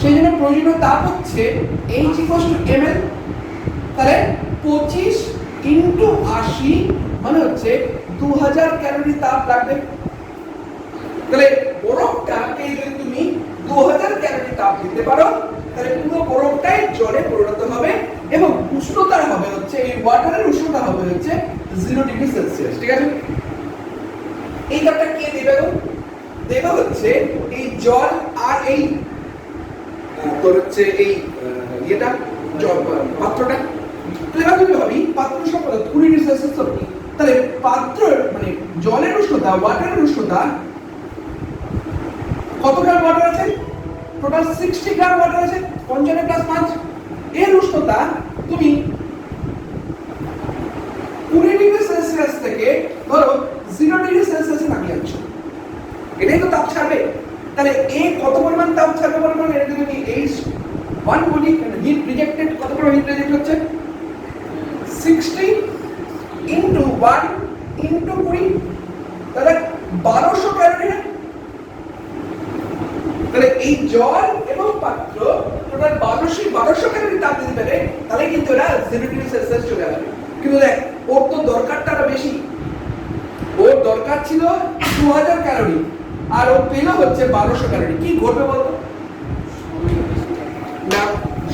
সেই জন্য প্রয়োজনীয় তাপ হচ্ছে H = ml। তাহলে 25 × 80 মানে হচ্ছে 2000 ক্যালোরি তাপ লাগবে। তাহলে বরফটাকে যদি তুমি 2000 ক্যালোরি তাপ দিতে পারো, তাহলে পুরো বরফটাই জলে পরিণত হবে এবং উষ্ণতা হবে হচ্ছে এই ওয়াটারের উষ্ণতা হবে হচ্ছে 0 ডিগ্রি সেলসিয়াস। ঠিক আছে? এই তাপটা কে দেবে গো? দেবে হচ্ছে এই জল আর এই তোর হচ্ছে এই ইয়েটা পাত্রটা, তাহলে তুমি ভাবি পাত্র সম্পর্কে 20 ডিগ্রি সেলসিয়াস তো, তাহলে পাত্র মানে জলের উষ্ণতা, ওয়াটারের উষ্ণতা কত গ্রাম ওয়াটার আছে? টোটাল 60 গ্রাম ওয়াটার আছে, 55 প্লাস 5, এর উষ্ণতা তুমি 20 ডিগ্রি সেলসিয়াস থেকে ধরো 0 ডিগ্রি সেলসিয়াসে নামিয়ে আনছো, এটাই তো তাপ ছাড়বে। তাহলে এ কত পরিমাণ তাপ ছাড়বে বলবো, এটা যদি আমি H1 বলি, হিট রিজেক্টেড কত পরিমাণ হিট রিজেক্ট হচ্ছে 60 ইনটু 1 ইনটু 20, তাহলে 1200 ক্যালোরি। তাহলে এই জল এবং পাত্র টোটাল 1200 ক্যালোরি তাপ দিতে পারে, তাহলে কিন্তু এরা 0 ডিগ্রি সেলসিয়াস চলে যাবে। কিন্তু দেখ ওর তো দরকারটা বেশি, ওর দরকার ছিল 2000 ক্যালোরি আর ও পেল হচ্ছে 1200 ক্যালোরি। কি ঘটবে বলতো? না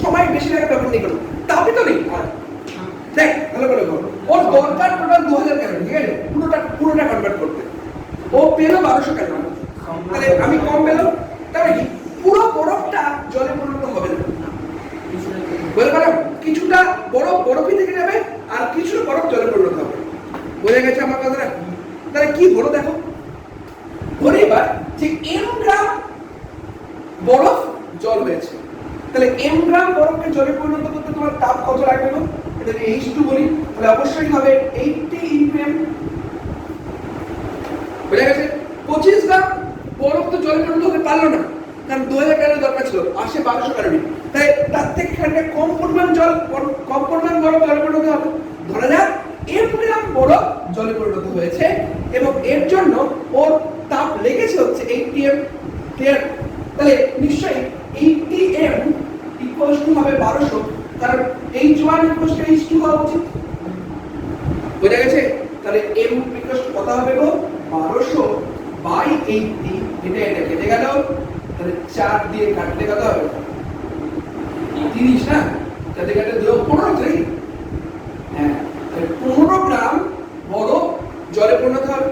সময় বেশি লাগে ব্যাপার নেই, কোনো তাপই তো নেই। দেখ ভালো করে বল, ওর দরকার টোটাল 2000 ক্যালোরি, ঠিক আছে, পুরোটা কনভার্ট করতে, ও পেল 1200 ক্যালোরি। তাহলে আমি কম পেলাম, তাহলে কি পুরো বরফটা জলে পরিণত হবে না, বলে পারলাম কিছুটা বরফ বরফই থেকে যাবে আর কিছুটা বরফ জলে পরিণত হবে। বোঝা গেছে আমার কথাটা? তাহলে কি হলো দেখো, ধরে এবার যে m গ্রাম বরফ জল হয়েছে, তাহলে m গ্রাম বরফকে জলে পরিণত করতে তোমার তাপ কত লাগবে গো? এটা যদি H2 বলি তাহলে অবশ্যই হবে 80 ইনটু m। বোঝা গেছে? 25 গ্রাম বরফ তো জলে পরিণত হতে পারলো না, কারণ 2000 ক্যালোরি দরকার ছিল, আসে 1200 ক্যালোরি। তাই তার থেকে খানিকটা কম পরিমাণ বরফ জলে পরিণত হবে। ধরা যাক m গ্রাম বরফ জলে পরিণত হয়েছে এবং এর জন্য ওর তাপ লেগেছে হচ্ছে 80m। ক্লিয়ার? তাহলে নিশ্চয়ই 80m ইকুয়ালস টু হবে 1200, কারণ H1 ইকুয়ালস টু H2 হওয়া উচিত। বোঝা গেছে? তাহলে m ইকুয়ালস টু কত হবে গো? 1200 বাই 80, এটা কেটে গেল, তাহলে 4 দিয়ে কাটলে কত হবে? 30 না, কাটে 2 15, তাই? হ্যাঁ, তাহলে 15 গ্রাম বরফ জলে পরিণত হবে।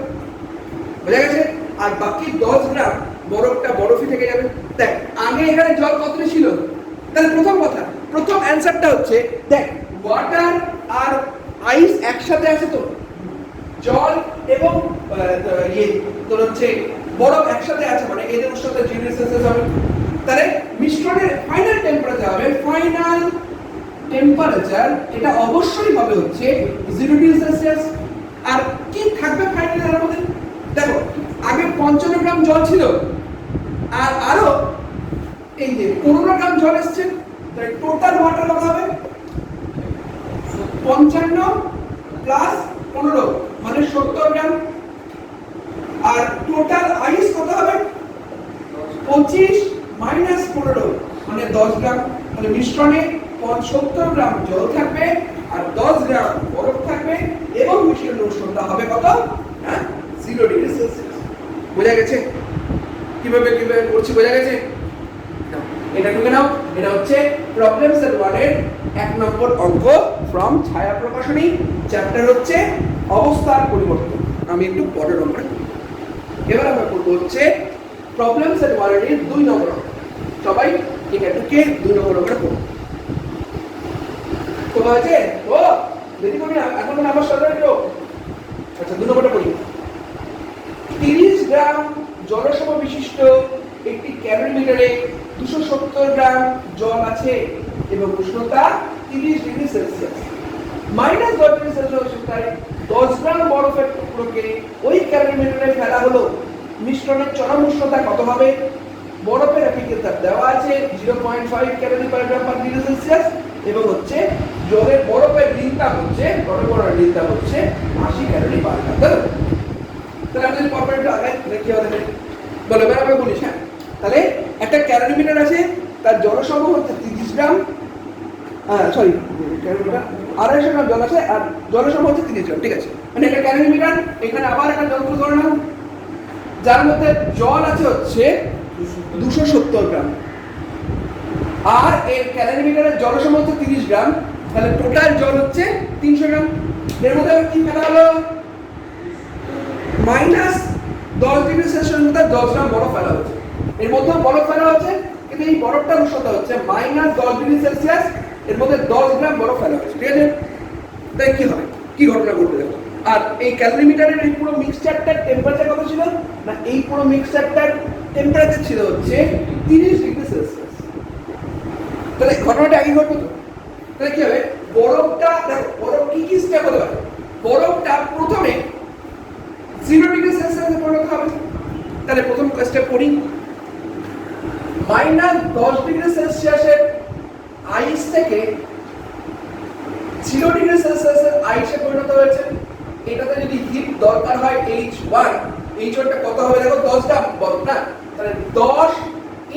বোঝা গেছে? আর বাকি 10 গ্রাম বরফটা বরফই থেকে যাবে। দেখ আগে এখানে জল কতটা ছিল, তাহলে প্রথম অ্যানসারটা হচ্ছে দেখ ওয়াটার আর আইস একসাথে আছে, তো জল এবং তোর হচ্ছে বরফ একসাথে আছে, মানে এদের উষ্ণতা 0 ডিগ্রি সেলসিয়াস হবে। তাহলে মিশ্রণের ফাইনাল টেম্পারেচার এটা অবশ্যই হবে হচ্ছে 0 ডিগ্রি সেলসিয়াস। আর কি থাকবে ফাইনাল এর মধ্যে? দেখো আগে 55 গ্রাম জল ছিল আর আরো এই যে 15 গ্রাম জল এসেছে, তাই টোটাল ওয়াটার কত হবে? 55 প্লাস 15 মানে 70 গ্রাম। আর টোটাল আইস কত হবে? 25 মাইনাস 15 মানে 10 গ্রাম। তাহলে মিশ্রণে 70 গ্রাম জল থাকবে আর 10 গ্রাম বরফ থাকবে এবং মিশ্রণের উষ্ণতা হবে কত? হ্যাঁ 0 ডিগ্রি সেলসিয়াস। বোঝা গেছে কিভাবে করছি? বোঝা গেছে? এটা ঢুকে নাও, এটা হচ্ছে প্রবলেম সেট 1 এর 1 নম্বর অঙ্ক ফ্রম ছায়া প্রকাশনী, চ্যাপ্টার হচ্ছে অবস্থার পরিবর্তন। আমি একটু পরের নম্বরে এবার আমরা করব হচ্ছে প্রবলেম সেট 1 এর 2 নম্বর অঙ্ক। সবাই ঠিক আছে, কে 2 নম্বর অঙ্কটা পড়ো। তো আছে ও দেখি তুমি এখন আমার সাথে একটু আচ্ছা 2 নম্বরটা পড়ি। 30 গ্রাম জলসম বিশিষ্ট একটি ক্যালোরিমিটারে 270 গ্রাম জল আছে এবং উষ্ণতা 30 degree Celsius. Minus 10 degree Celsius উষ্ণতায় 10 গ্রাম বরফের টুকরোকে ওই ক্যালোরিমিটারে ফেলা হলো। মিশ্রণের চরম উষ্ণতা কত হবে? বরফের অপেক্ষা তাপ দেওয়া আছে 0.5 calorie per gram per degree Celsius এবং হচ্ছে জলের বরফের ঋণতাপ হচ্ছে 80 ক্যালোরি পার গ্রাম। তাহলে আমি যদি পরপর আগে কি হবে বলে এবার আমি বলি। হ্যাঁ, তাহলে একটা ক্যালোরিমিটার আছে, তার জলসম হচ্ছে 30 গ্রাম, সরি ক্যালোরিমিটার 250 গ্রাম জল আছে আর জলসম হচ্ছে 30 গ্রাম, ঠিক আছে। মানে একটা ক্যালোরিমিটার, এখানে আবার একটা যন্ত্র ধরে নাও যার মধ্যে জল আছে হচ্ছে 270 গ্রাম আর এর ক্যালোরিমিটারের জলসম হচ্ছে 30 গ্রাম, তাহলে টোটাল জল হচ্ছে 300 গ্রাম। এর মধ্যে কি ফেলা হলো? মাইনাস 10 ডিগ্রি সেলসিয়াস মধ্যে 10 গ্রাম বরফ ফেলা হচ্ছে। এর মধ্যে বরফ ফেলা হচ্ছে, কিন্তু এই বরফটার উষ্ণতা হচ্ছে -10°C, এর মধ্যে 10 গ্রাম বরফ ফেলা হচ্ছে, ঠিক আছে? তাই কি হবে, কি ঘটনা ঘটবে দেখো। আর এই ক্যালোরিমিটারের এই পুরো মিক্সচারটার টেম্পারেচার কত ছিল না, এই পুরো মিক্সচারটার টেম্পারেচার ছিল হচ্ছে 30°C। তাহলে ঘটনাটা একই ঘটবে তো। তাহলে কি হবে, বরফটা দেখো, বরফ কি স্টেপ হতে পারে, বরফটা প্রথমে 0°C পরিণত হবে। তাহলে প্রথম স্টেপ করি, -10°C আইস থেকে 0°C আইসে পরিণত হয়েছে। এটাতে যদি হিট দরকার হয় H1, H1টা কত হবে দেখো, 10 গ্রাম বরফ না, তাহলে 10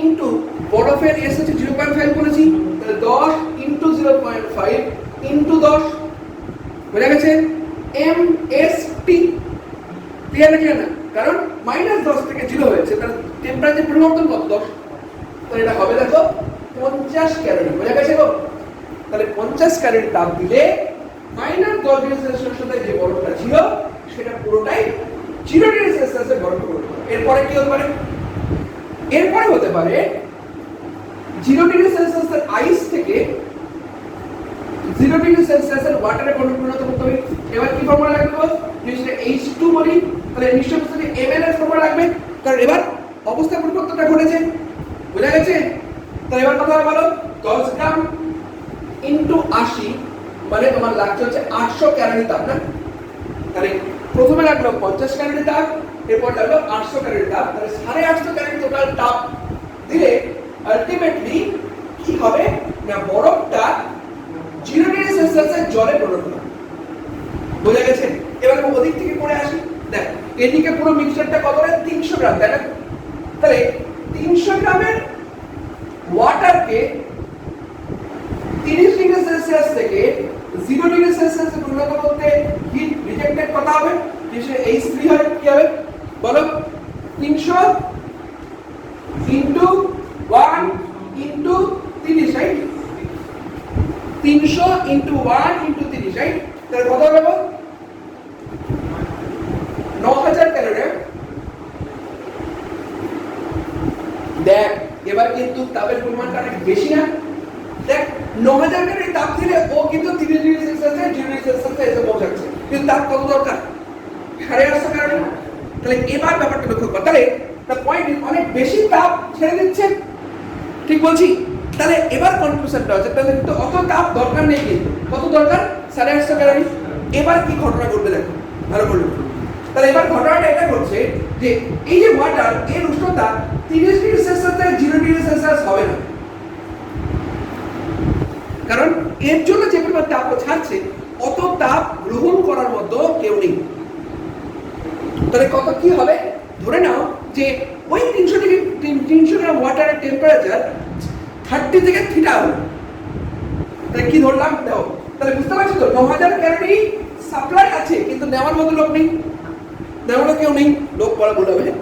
ইনটু বরফের এস হচ্ছে 0.5 বলেছি, তাহলে 10 ইনটু 0.5 ইনটু 10 বুঝা গেছে, MST। ক্লিয়ার না? কারণ -10 থেকে 0 হয়েছে, তার টেম্পারেচার পরিবর্তন কত, 10। তো এটা হবে দেখো 50 ক্যালোরি, বুঝা গেছে গো। তাহলে 50 ক্যালোরি তাপ দিলে -10°C এর সাথে যে বরফটা ছিল সেটা পুরোটাই 0°C এর বরফ পরিণত হবে। এরপরে কি হতে পারে, এরপরে হতে পারে 0°C এর আইস থেকে 0°C এর ওয়াটারে পরিণত করতে হবে। এবার কি ফর্মুলা লাগবে, যদি H2 বলি তাহলে নিশ্চয়ই ml এর ফর্মুলা লাগবে, কারণ এবার অবস্থা পরিবর্তনটা ঘটেছে, বুঝা গেছে। তাহলে এবার কথা বলো, 10 গ্রাম ইনটু 80 মানে তোমার লাগছে হচ্ছে 800 ক্যালোরি তাপ না। তাহলে প্রথমে লাগলো 50 ক্যালোরি তাপ, এরপর লাগলো 800 ক্যালোরি তাপ, তাহলে 850 ক্যালোরি টোটাল তাপ দিলে আলটিমেটলি কি হবে না, বরফটা 0°C এর জলে পরিণত হবে, বুঝা গেছে। এবার ওদিক থেকে পড়ে আসি, দেখ এদিকে পুরো মিক্সচারটা কত রে, 300 গ্রাম, তাই না? তাহলে 300 গ্রামের ওয়াটারকে 30°C থেকে 0°C এ পরিণত করতে হিট রিজেক্টেড কত হবে, নিশ্চয়ই H3 হয়। কি হবে বলো, 300 into 1 into 30, right? 300 into 1 into 30, right? তাহলে কত হবে, 9000 ক্যালোরি। দেখ এবার কিন্তু তাপের পরিমাণটা অনেক বেশি না, দেখ 9000 ক্যালোরি তাপ দিলে ও কিন্তু 30°C 0°C এসে পৌঁছাচ্ছে, কিন্তু তাপ কত দরকার, 850 ক্যালোরি। তাহলে এবার ব্যাপারটা লক্ষ্য কর, তাহলে দ্য পয়েন্ট অনেক বেশি তাপ ছেড়ে দিচ্ছে, ঠিক বলছি? তাহলে এবার কনক্লুশনটা হচ্ছে তাহলে কিন্তু অত তাপ দরকার নেই, কিন্তু কত দরকার, 850 ক্যালোরি। এবার কি ঘটনা ঘটবে দেখো ভালো করে। তাহলে এবার ঘটনাটা এটা ঘটছে যে এই যে ওয়াটার এর উষ্ণতা 30°C থেকে 0°C হবে না, কারণ এর জন্য যে পরিমাণ তাপ ছাড়ছে অত তাপ গ্রহণ করার মতো কেউ নেই। তাহলে কত কি হবে, ধরে নাও যে ওই 300 গ্রাম ওয়াটারের টেম্পারেচার 30 থেকে থিটা হলো। তাহলে কি ধরলাম দেখো, তাহলে বুঝতে পারছো তো 9000 ক্যালোরি সাপ্লাই আছে, কিন্তু নেওয়ার মতো লোক নেই, নেওয়ার কেউ নেই, লোক বলা বলবে।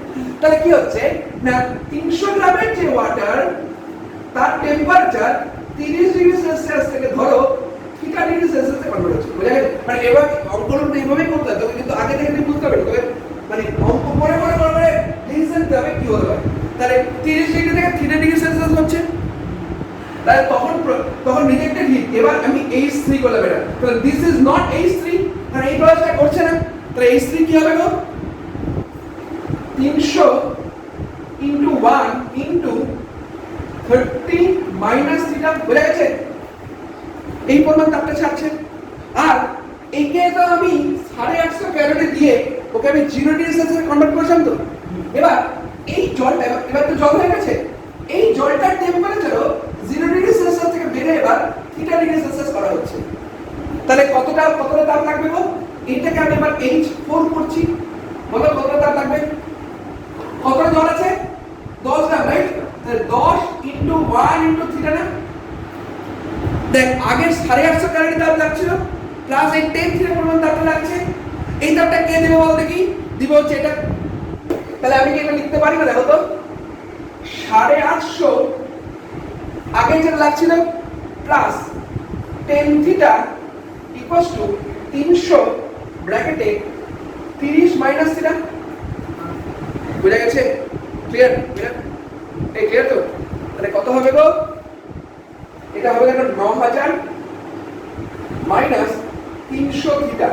তাহলে কি হচ্ছে না, 300 গ্রামের যে ওয়াটার তার টেম্পারেচার 30°C থেকে ধরো θ°C তে কনভার্ট হচ্ছে, বুঝা গেছে? মানে এবার অঙ্কটা এইভাবেই করতে হবে, তবে কিন্তু আগে থেকে তুমি বুঝতে পারবে, তবে মানে অঙ্ক করে ডিসিশন দিতে হবে কি হতে পারে। তাহলে 30° থেকে θ°C হচ্ছে, তাহলে তখন রিজেক্টেড হিট। এবার আমি H3 করলাম, এটা তাহলে দিস ইজ নট H3, কারণ এই প্রসেসটা করছে না। তাহলে H3 কি হবে গো, 300 ইনটু 1 ইনটু 30 মাইনাস থিটা, বুঝা গেছে? এই পরিমাণ তাপটা ছাড়ছে। আর একে তো আমি 850 ক্যালোরি দিয়ে ওকে আমি 0°C এ কনভার্ট করেছিলাম তো। এবার এই জলটা এবার তো জল হয়ে গেছে, এই জলটার টেম্পারেচারও 0°C থেকে বেড়ে এবার θ°C করা হচ্ছে। তাহলে কতটা তাপ লাগবে গো, এইটাকে আমি এবার H4 করছি, বলো কতটা তাপ লাগবে, কতটা জল আছে, 10 গ্রাম, রাইট? তাহলে 10 ইনটু 1 ইনটু থিটা না। দেখ আগে 850 ক্যালোরি তাপ লাগছিল, প্লাস এই 10 থিটা পরিমাণ তাপটা লাগছে। এই তাপটা কে দেবে বল দেখি, দিবে হচ্ছে এটা। তাহলে আমি কি এটা লিখতে পারি না, দেখো তো 850 আগে যেটা লাগছিল প্লাস 10 থিটা ইকুয়ালস টু 300 ব্র্যাকেটে 30 মাইনাস থিটা, বুঝা গেছে? ক্লিয়ার? এই ক্লিয়ার তো? তাহলে কত হবে গো? এটা হবে দেখো 9000 মাইনাস 300 থিটা।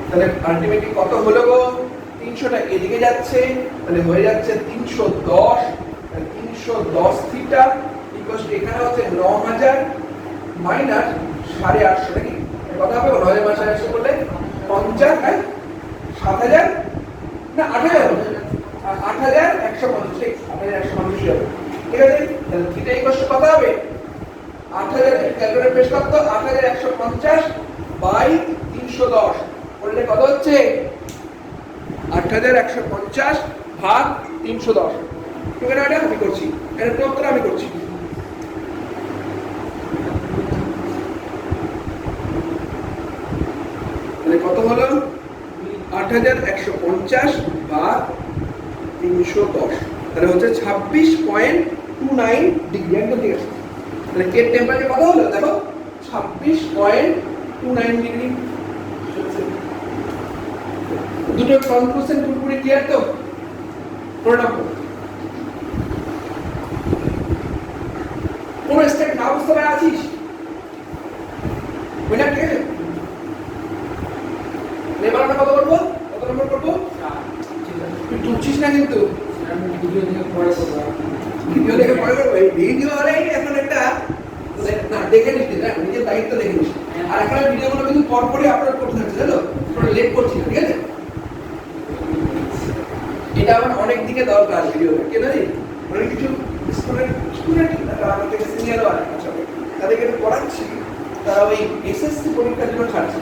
তাহলে আলটিমেটলি কত হলো গো? 300টা এদিকে যাচ্ছে, তাহলে হয়ে যাচ্ছে 310। 310 থিটা ইকুয়াল টু এখানে হচ্ছে 9000 মাইনাস 850 নাকি? কত হবে? 9000 মাইনাস 850 করলে 50, হ্যাঁ 7000 না 8000 8150, ঠিক 8150 হবে। ঠিক আছে, তাহলে থিটা ইকুয়াল টু কত হবে? 8000 ক্যালকুলেটর পেশ করতে 8150 বাই 310 করলে কত হচ্ছে? 8150 ভাগ 310। ঠিক আছে, এটা আমি করছি, এর উত্তর আমি করছি। তাহলে কত হলো? 8150 ভাগ 310, তাহলে হচ্ছে 26.29 ডিগ্রি। একদম ঠিক আছে। তাহলে কেট টেম্পারেচার কত হলো দেখো? 26.29 ডিগ্রি। দুটো কনক্লুশন পুরোপুরি ক্লিয়ার তো? প্রণাম। কোন স্টেপ না বুঝতে পারা আছিস? বুঝলাম, ঠিক আছে। লেবারটা কত করবো? কত নম্বর করবো? তুই টুকছিস না কিন্তু, ভিডিও দেখে পরে করবো। ভিডিও হলে এখন একটা না দেখে নিস না, নিজের দায়িত্ব দেখে নিস। আর এখন ভিডিওগুলো কিন্তু পরপরই আপলোড করতে থাকছে, জানো? লেট করছি না, ঠিক আছে? এটা আমার অনেক দিকে দরকার ভিডিওটা, কেন জানি অনেক কিছু স্টুডেন্ট আমার থেকে সিনিয়রও আছে, তাদেরকে একটু পড়াচ্ছি, তারা ওই এসএসসি পরীক্ষার জন্য ছাড়ছে,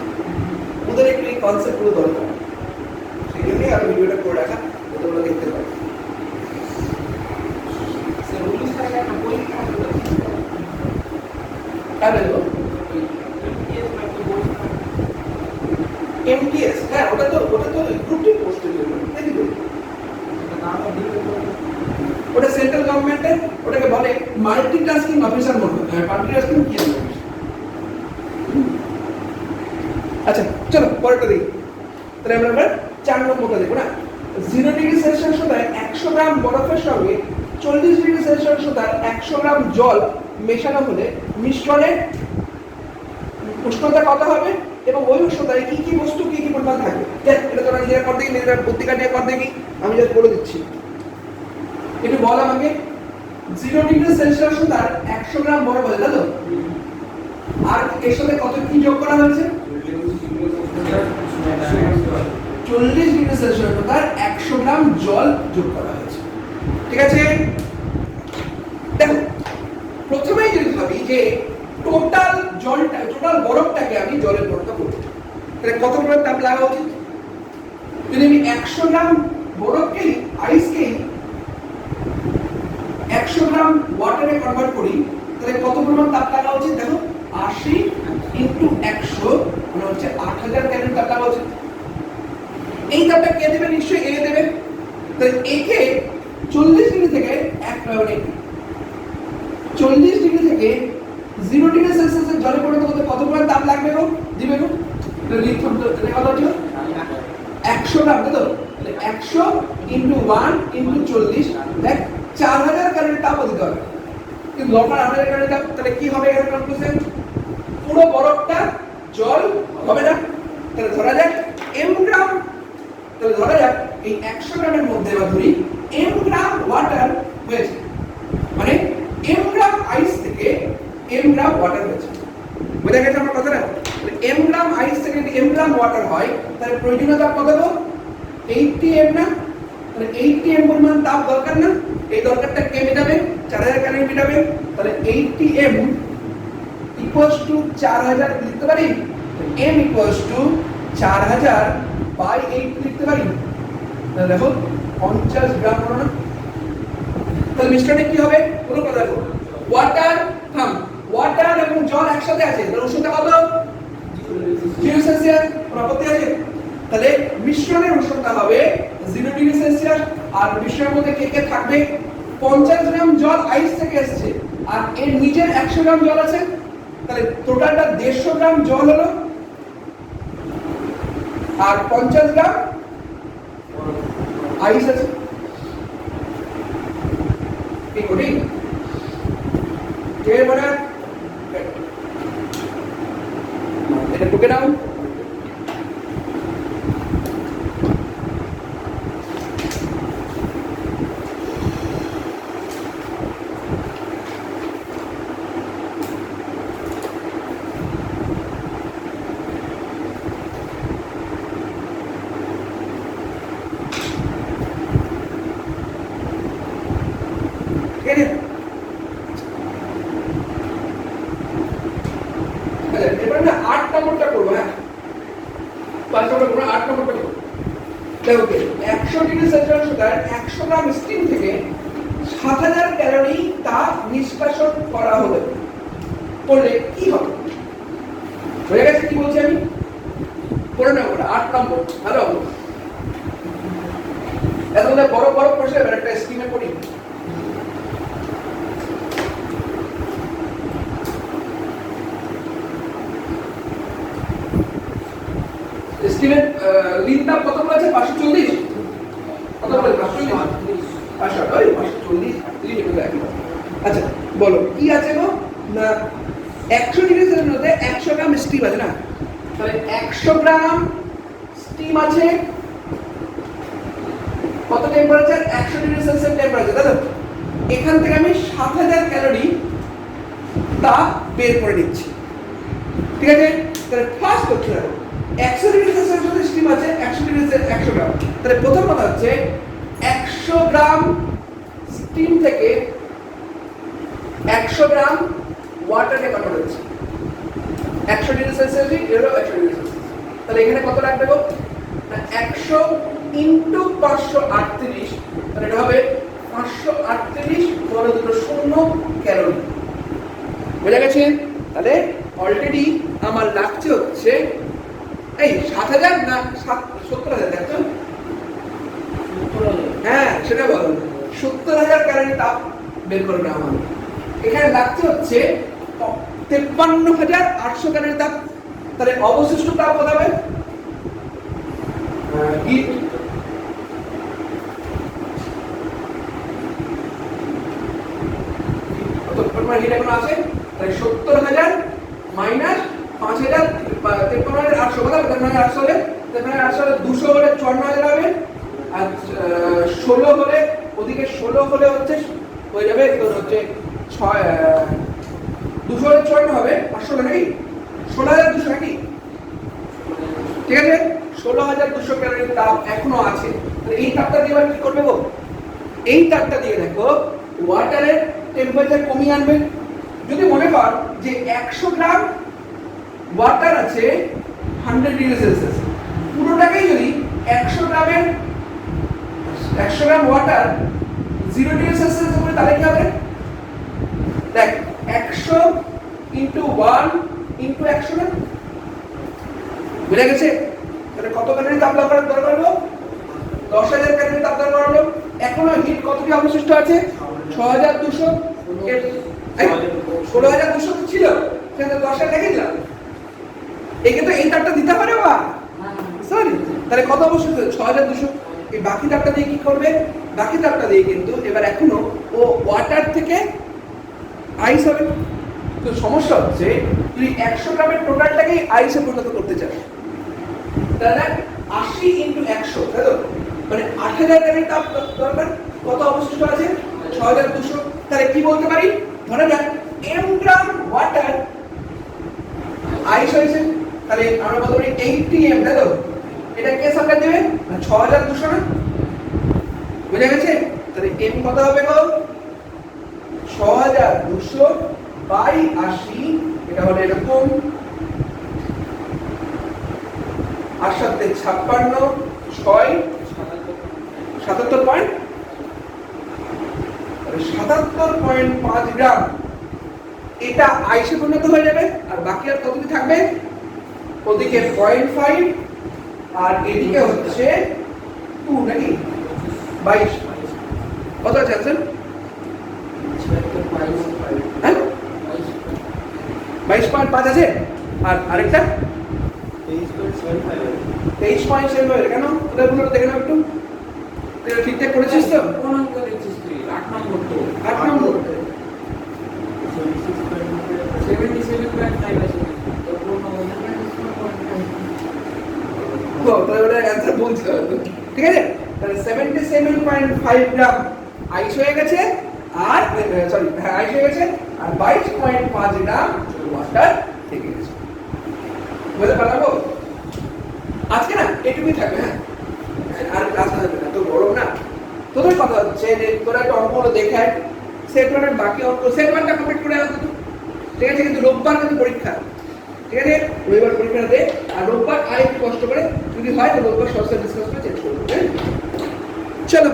ওদের একটু এই কনসেপ্টগুলো দরকার, সেই জন্যই আমি ভিডিওটা করে রাখা, ওগুলো দেখতে পাই। এমটিএস, হ্যাঁ ওটা তো গ্রুপ ডি পোস্টের জন্য, ওটা সেন্ট্রাল গভর্নমেন্টের, ওটাকে বলে মাল্টিটাস্কিং অফিসার মনে হয়। হ্যাঁ, মাল্টিটাস্কিং কি আছে? আচ্ছা চলো পরেরটা দেখি। তাহলে আমরা এবার 4 নম্বরটা দেখব না। 0 ডিগ্রি সেলসিয়াস উষ্ণতায় 100 গ্রাম বরফের সঙ্গে 40 ডিগ্রি সেলসিয়াস উষ্ণতায় 100 গ্রাম জল মেশানো হলে মিশ্রণের উষ্ণতা কত হবে এবং ওই উষ্ণতায় কি কি বস্তু কি কি পরিমাণ থাকবে? দেখ এটা তোরা নিজেরা কর দেখি, নিজেরা বুদ্ধি কাটিয়ে কর দেখি, আমি জাস্ট বলে দিচ্ছি। একটু বল আমাকে, 0 ডিগ্রি সেলসিয়াস উষ্ণতায় 100 গ্রাম বরফ আছে, তাই তো? আর এর সাথে কত কি যোগ করা হয়েছে? 40 ডিগ্রি সেলসিয়াস উষ্ণতায় 100 গ্রাম জল যোগ করা হয়েছে। ঠিক আছে, দেখো প্রথমেই যদি ভাবি যে টোটাল বরফটাকে আমি জলের পরিণত করব, তাহলে কত পরিমাণ তাপ লাগা উচিত? যদি আমি 100 গ্রাম বরফকে আইসকে 100 গ্রাম ওয়াটারে কনভার্ট করি, তাহলে কত পরিমাণ তাপ লাগা উচিত? দেখো 80 ইনটু 100 মানে হচ্ছে 8000 ক্যালোরি তাপ লাগা উচিত। এই তাপটা কে দেবে? নিশ্চয়ই এ দেবে। তাহলে একে 40 ডিগ্রি থেকে 40 ডিগ্রি থেকে 0 ডিগ্রি সেলসিয়াসের জলে পরিণত করতে কত পরিমাণ তাপ লাগবে গো? দিবে গো? এটা লিখুন তো, এটা কত হচ্ছে? 100 গ্রাম, তাই তো? তাহলে 100 ইনটু 1 ইনটু 40, দেখ 4000 ক্যালোরি তাপ দিতে হবে। কিন্তু লবণ 8000 ক্যালোরি তাপ, তাহলে কি হবে এখানে কনক্লুশন? পুরো বরফটা জল হবে না। তাহলে ধরা যাক m গ্রাম, তাহলে ধরা যাক এই 100 গ্রামের মধ্যে বা ধরি m গ্রাম ওয়াটার হয়েছে, মানে m গ্রাম আইস থেকে m গ্রাম ওয়াটার হয়েছে। বুঝা গেছে আমার কথাটা? m গ্রাম আইস থেকে যদি m গ্রাম ওয়াটার হয়, তাহলে প্রয়োজনীয় তাপ কত গো? 80 m না? তাহলে 80 m পরিমাণ তাপ দরকার না? এই দরকারটা কে মেটাবে? 4000 ক্যালোরি মেটাবে। তাহলে 80 m ইকুয়ালস টু 4000 লিখতে পারি, m ইকুয়ালস টু 4000 বাই 8 লিখতে পারি। তাহলে দেখো 50 গ্রাম হলো না? তাহলে মিশ্রণে কি হবে? পুরো কথা দেখো, ওয়াটার এবং জল একসাথে আছে, তাহলে উষ্ণতা কত? 0 সেলসিয়াস। আপত্তি আছে? তাহলে মিশ্রণের উষ্ণতা হবে 0 ডিগ্রি সেলসিয়াস। আর মিশ্রণের মধ্যে কে কে থাকবে? 50 গ্রাম জল আইস থেকে এসেছে আর এর নিজের 100 গ্রাম জল আছে, তাহলে টোটালটা 150 গ্রাম জল হলো আর 50 গ্রাম আইস আছে। কি কঠিন কে মানে এটা টুকে নাও এবার না 8 নম্বরটা করব হ্যাঁ 5 নম্বর করব 8 নম্বরটা করব দেখো 100 ডিগ্রি সেলসিয়াস সুগার 100 গ্রাম স্টিম থেকে 7000 ক্যালোরি তাপ নিষ্কাশন করা হলো করলে কি হবে হয়ে গেছে কি বলছি আমি পড়ে নাও 8 নম্বর ভালো হবে এতগুলো বড় বড় প্রশ্ন এবার একটা স্কিমে পড়ি স্টিমের লিনটা কত বলেছে 540 কত বলে 540 540 এগুলো একই আচ্ছা বলো কি আছে গো না 100 ডিগ্রি সেলসিয়াসের মধ্যে 100 গ্রাম স্টিম আছে না তাহলে 100 গ্রাম স্টিম আছে কত টেম্পারেচার 100 ডিগ্রি সেলসিয়াস টেম্পারেচার তাই তো এখান থেকে আমি 7000 ক্যালোরি তাপ বের করে নিচ্ছি ঠিক আছে তাহলে ফার্স্ট করতে হবে 100 ডিগ্রি সেলসিয়াস মধ্যে স্টিম আছে 100 ডিগ্রি সেলসিয়াস 100 গ্রাম তাহলে প্রথম কথা হচ্ছে 100 গ্রাম স্টিম থেকে 100 গ্রাম ওয়াটারে কনভার্ট হচ্ছে 100 ডিগ্রি সেলসিয়াস এর 100 ডিগ্রি সেলসিয়াস তাহলে এখানে কত রাখবে গো না 100 ইনটু 538 তাহলে এটা হবে 538 বড় দুটো শূন্য ক্যালোরি বুঝা গেছে তাহলে অলরেডি আমার লাগছে হচ্ছে এই 7000 না 70000 দেখছো হ্যাঁ সেটা বলো 70000 ক্যালোরি তাপ বের করবে আমার এখানে লাগছে হচ্ছে 53800 ক্যালোরি তাপ তাহলে অবশিষ্ট তাপ কত হবে হিট কত পরিমাণ হিট এখন আছে তাহলে 70000 মাইনাস 5000 53800 কত 53800 হলে 53800 হলে 200 হলে 54000 হবে আর 16 হলে ওদিকে 16 হলে হচ্ছে হয়ে যাবে তো হচ্ছে 200 হলে 6 হবে 500 নাকি 16200 নাকি ঠিক আছে 16200 ক্যালোরি তাপ এখনো আছে তাহলে এই তাপটা দিয়ে কি করবে গো এই তাপটা দিয়ে দেখো ওয়াটারের টেম্পারেচার কমিয়ে আনবে যদি মনে কর যে 100 গ্রাম ওয়াটার আছে 100 ডিগ্রি সেলসিয়াস পুরোটাকেই যদি 100 গ্রামের 100 গ্রাম ওয়াটার 0 ডিগ্রি সেলসিয়াস করে তাহলে কি হবে দেখ 100 ইনটু 1 ইনটু 100 না বুঝা গেছে তাহলে কত ক্যালোরি তাপ দরকার হলো 10000 ক্যালোরি তাপ দরকার হলো এখনো হিট কতটি অবশিষ্ট আছে 6200 16200 তো ছিল সেটা 10000 লিখে দিলাম এই কিন্তু এই তাপটা দিতে পারে বা সরি তাহলে কত অবশিষ্ট 6200 এই বাকি তাপটা দিয়ে কি করবে বাকি তাপটা দিয়ে কিন্তু এবার এখনো ও ওয়াটার থেকে আইস হবে তো সমস্যা হচ্ছে তুই 100 গ্রামের টোটালটাকেই আইসে পরিণত করতে চাস তাহলে 80 ইনটু 100 তাই তো মানে 8000 ক্যালোরি তাপ দরকার কত অবশিষ্ট আছে 6200 তাহলে কি বলতে পারি ধরে যাক m গ্রাম ওয়াটার আইস হয়েছে তাহলে আমরা বলতে পারি 80 m তাই তো এটা কে সাপ্লাই দেবে 6200 না বুঝা গেছে তাহলে m কত হবে গো 6200 বাই 80 এটা হলো এরকম 8 সাথে 56 6 77 পয়েন্ট 77.5 গ্রাম এটা আইসে পরিণত হয়ে যাবে আর বাকি আর কতটি থাকবে ওদিকে 0.5 আর এদিকে হচ্ছে 2 নাকি 22 কত আছে আনসার 22.5 আছে আর আরেকটা 23.75 কেন ওদের গুলো দেখে নাও একটু ঠিকঠাক করেছিস তো কোন অঙ্ক দেখছিস তুই 8 নম্বর তো 8 নম্বর 77.5 আছে তো কোন নম্বর তাহলে ওটা অ্যান্সার বলছিল ঠিক আছে তাহলে 77.5 গ্রাম আইস হয়ে গেছে আর সরি হ্যাঁ আইস হয়ে গেছে আর 22.5 গ্রাম ওয়াটার থেকে গেছে বুঝতে পারলাম আজকে না এটুকুই থাকবে হ্যাঁ আর ক্লাস হবে না তো গরম না তোদের কথা হচ্ছে যে তোরা একটা অঙ্কগুলো দেখায় সেট ওয়ানের বাকি অঙ্ক সেট ওয়ানটা কমপ্লিট করে আসো তো ঠিক আছে কিন্তু রোববার কিন্তু পরীক্ষা ঠিক আছে রবিবার পরীক্ষা দে আর রোববার আরেকটু কষ্ট করে যদি হয় তো রোববার সবসময় ডিসকাস করে চেঞ্জ করবো চলো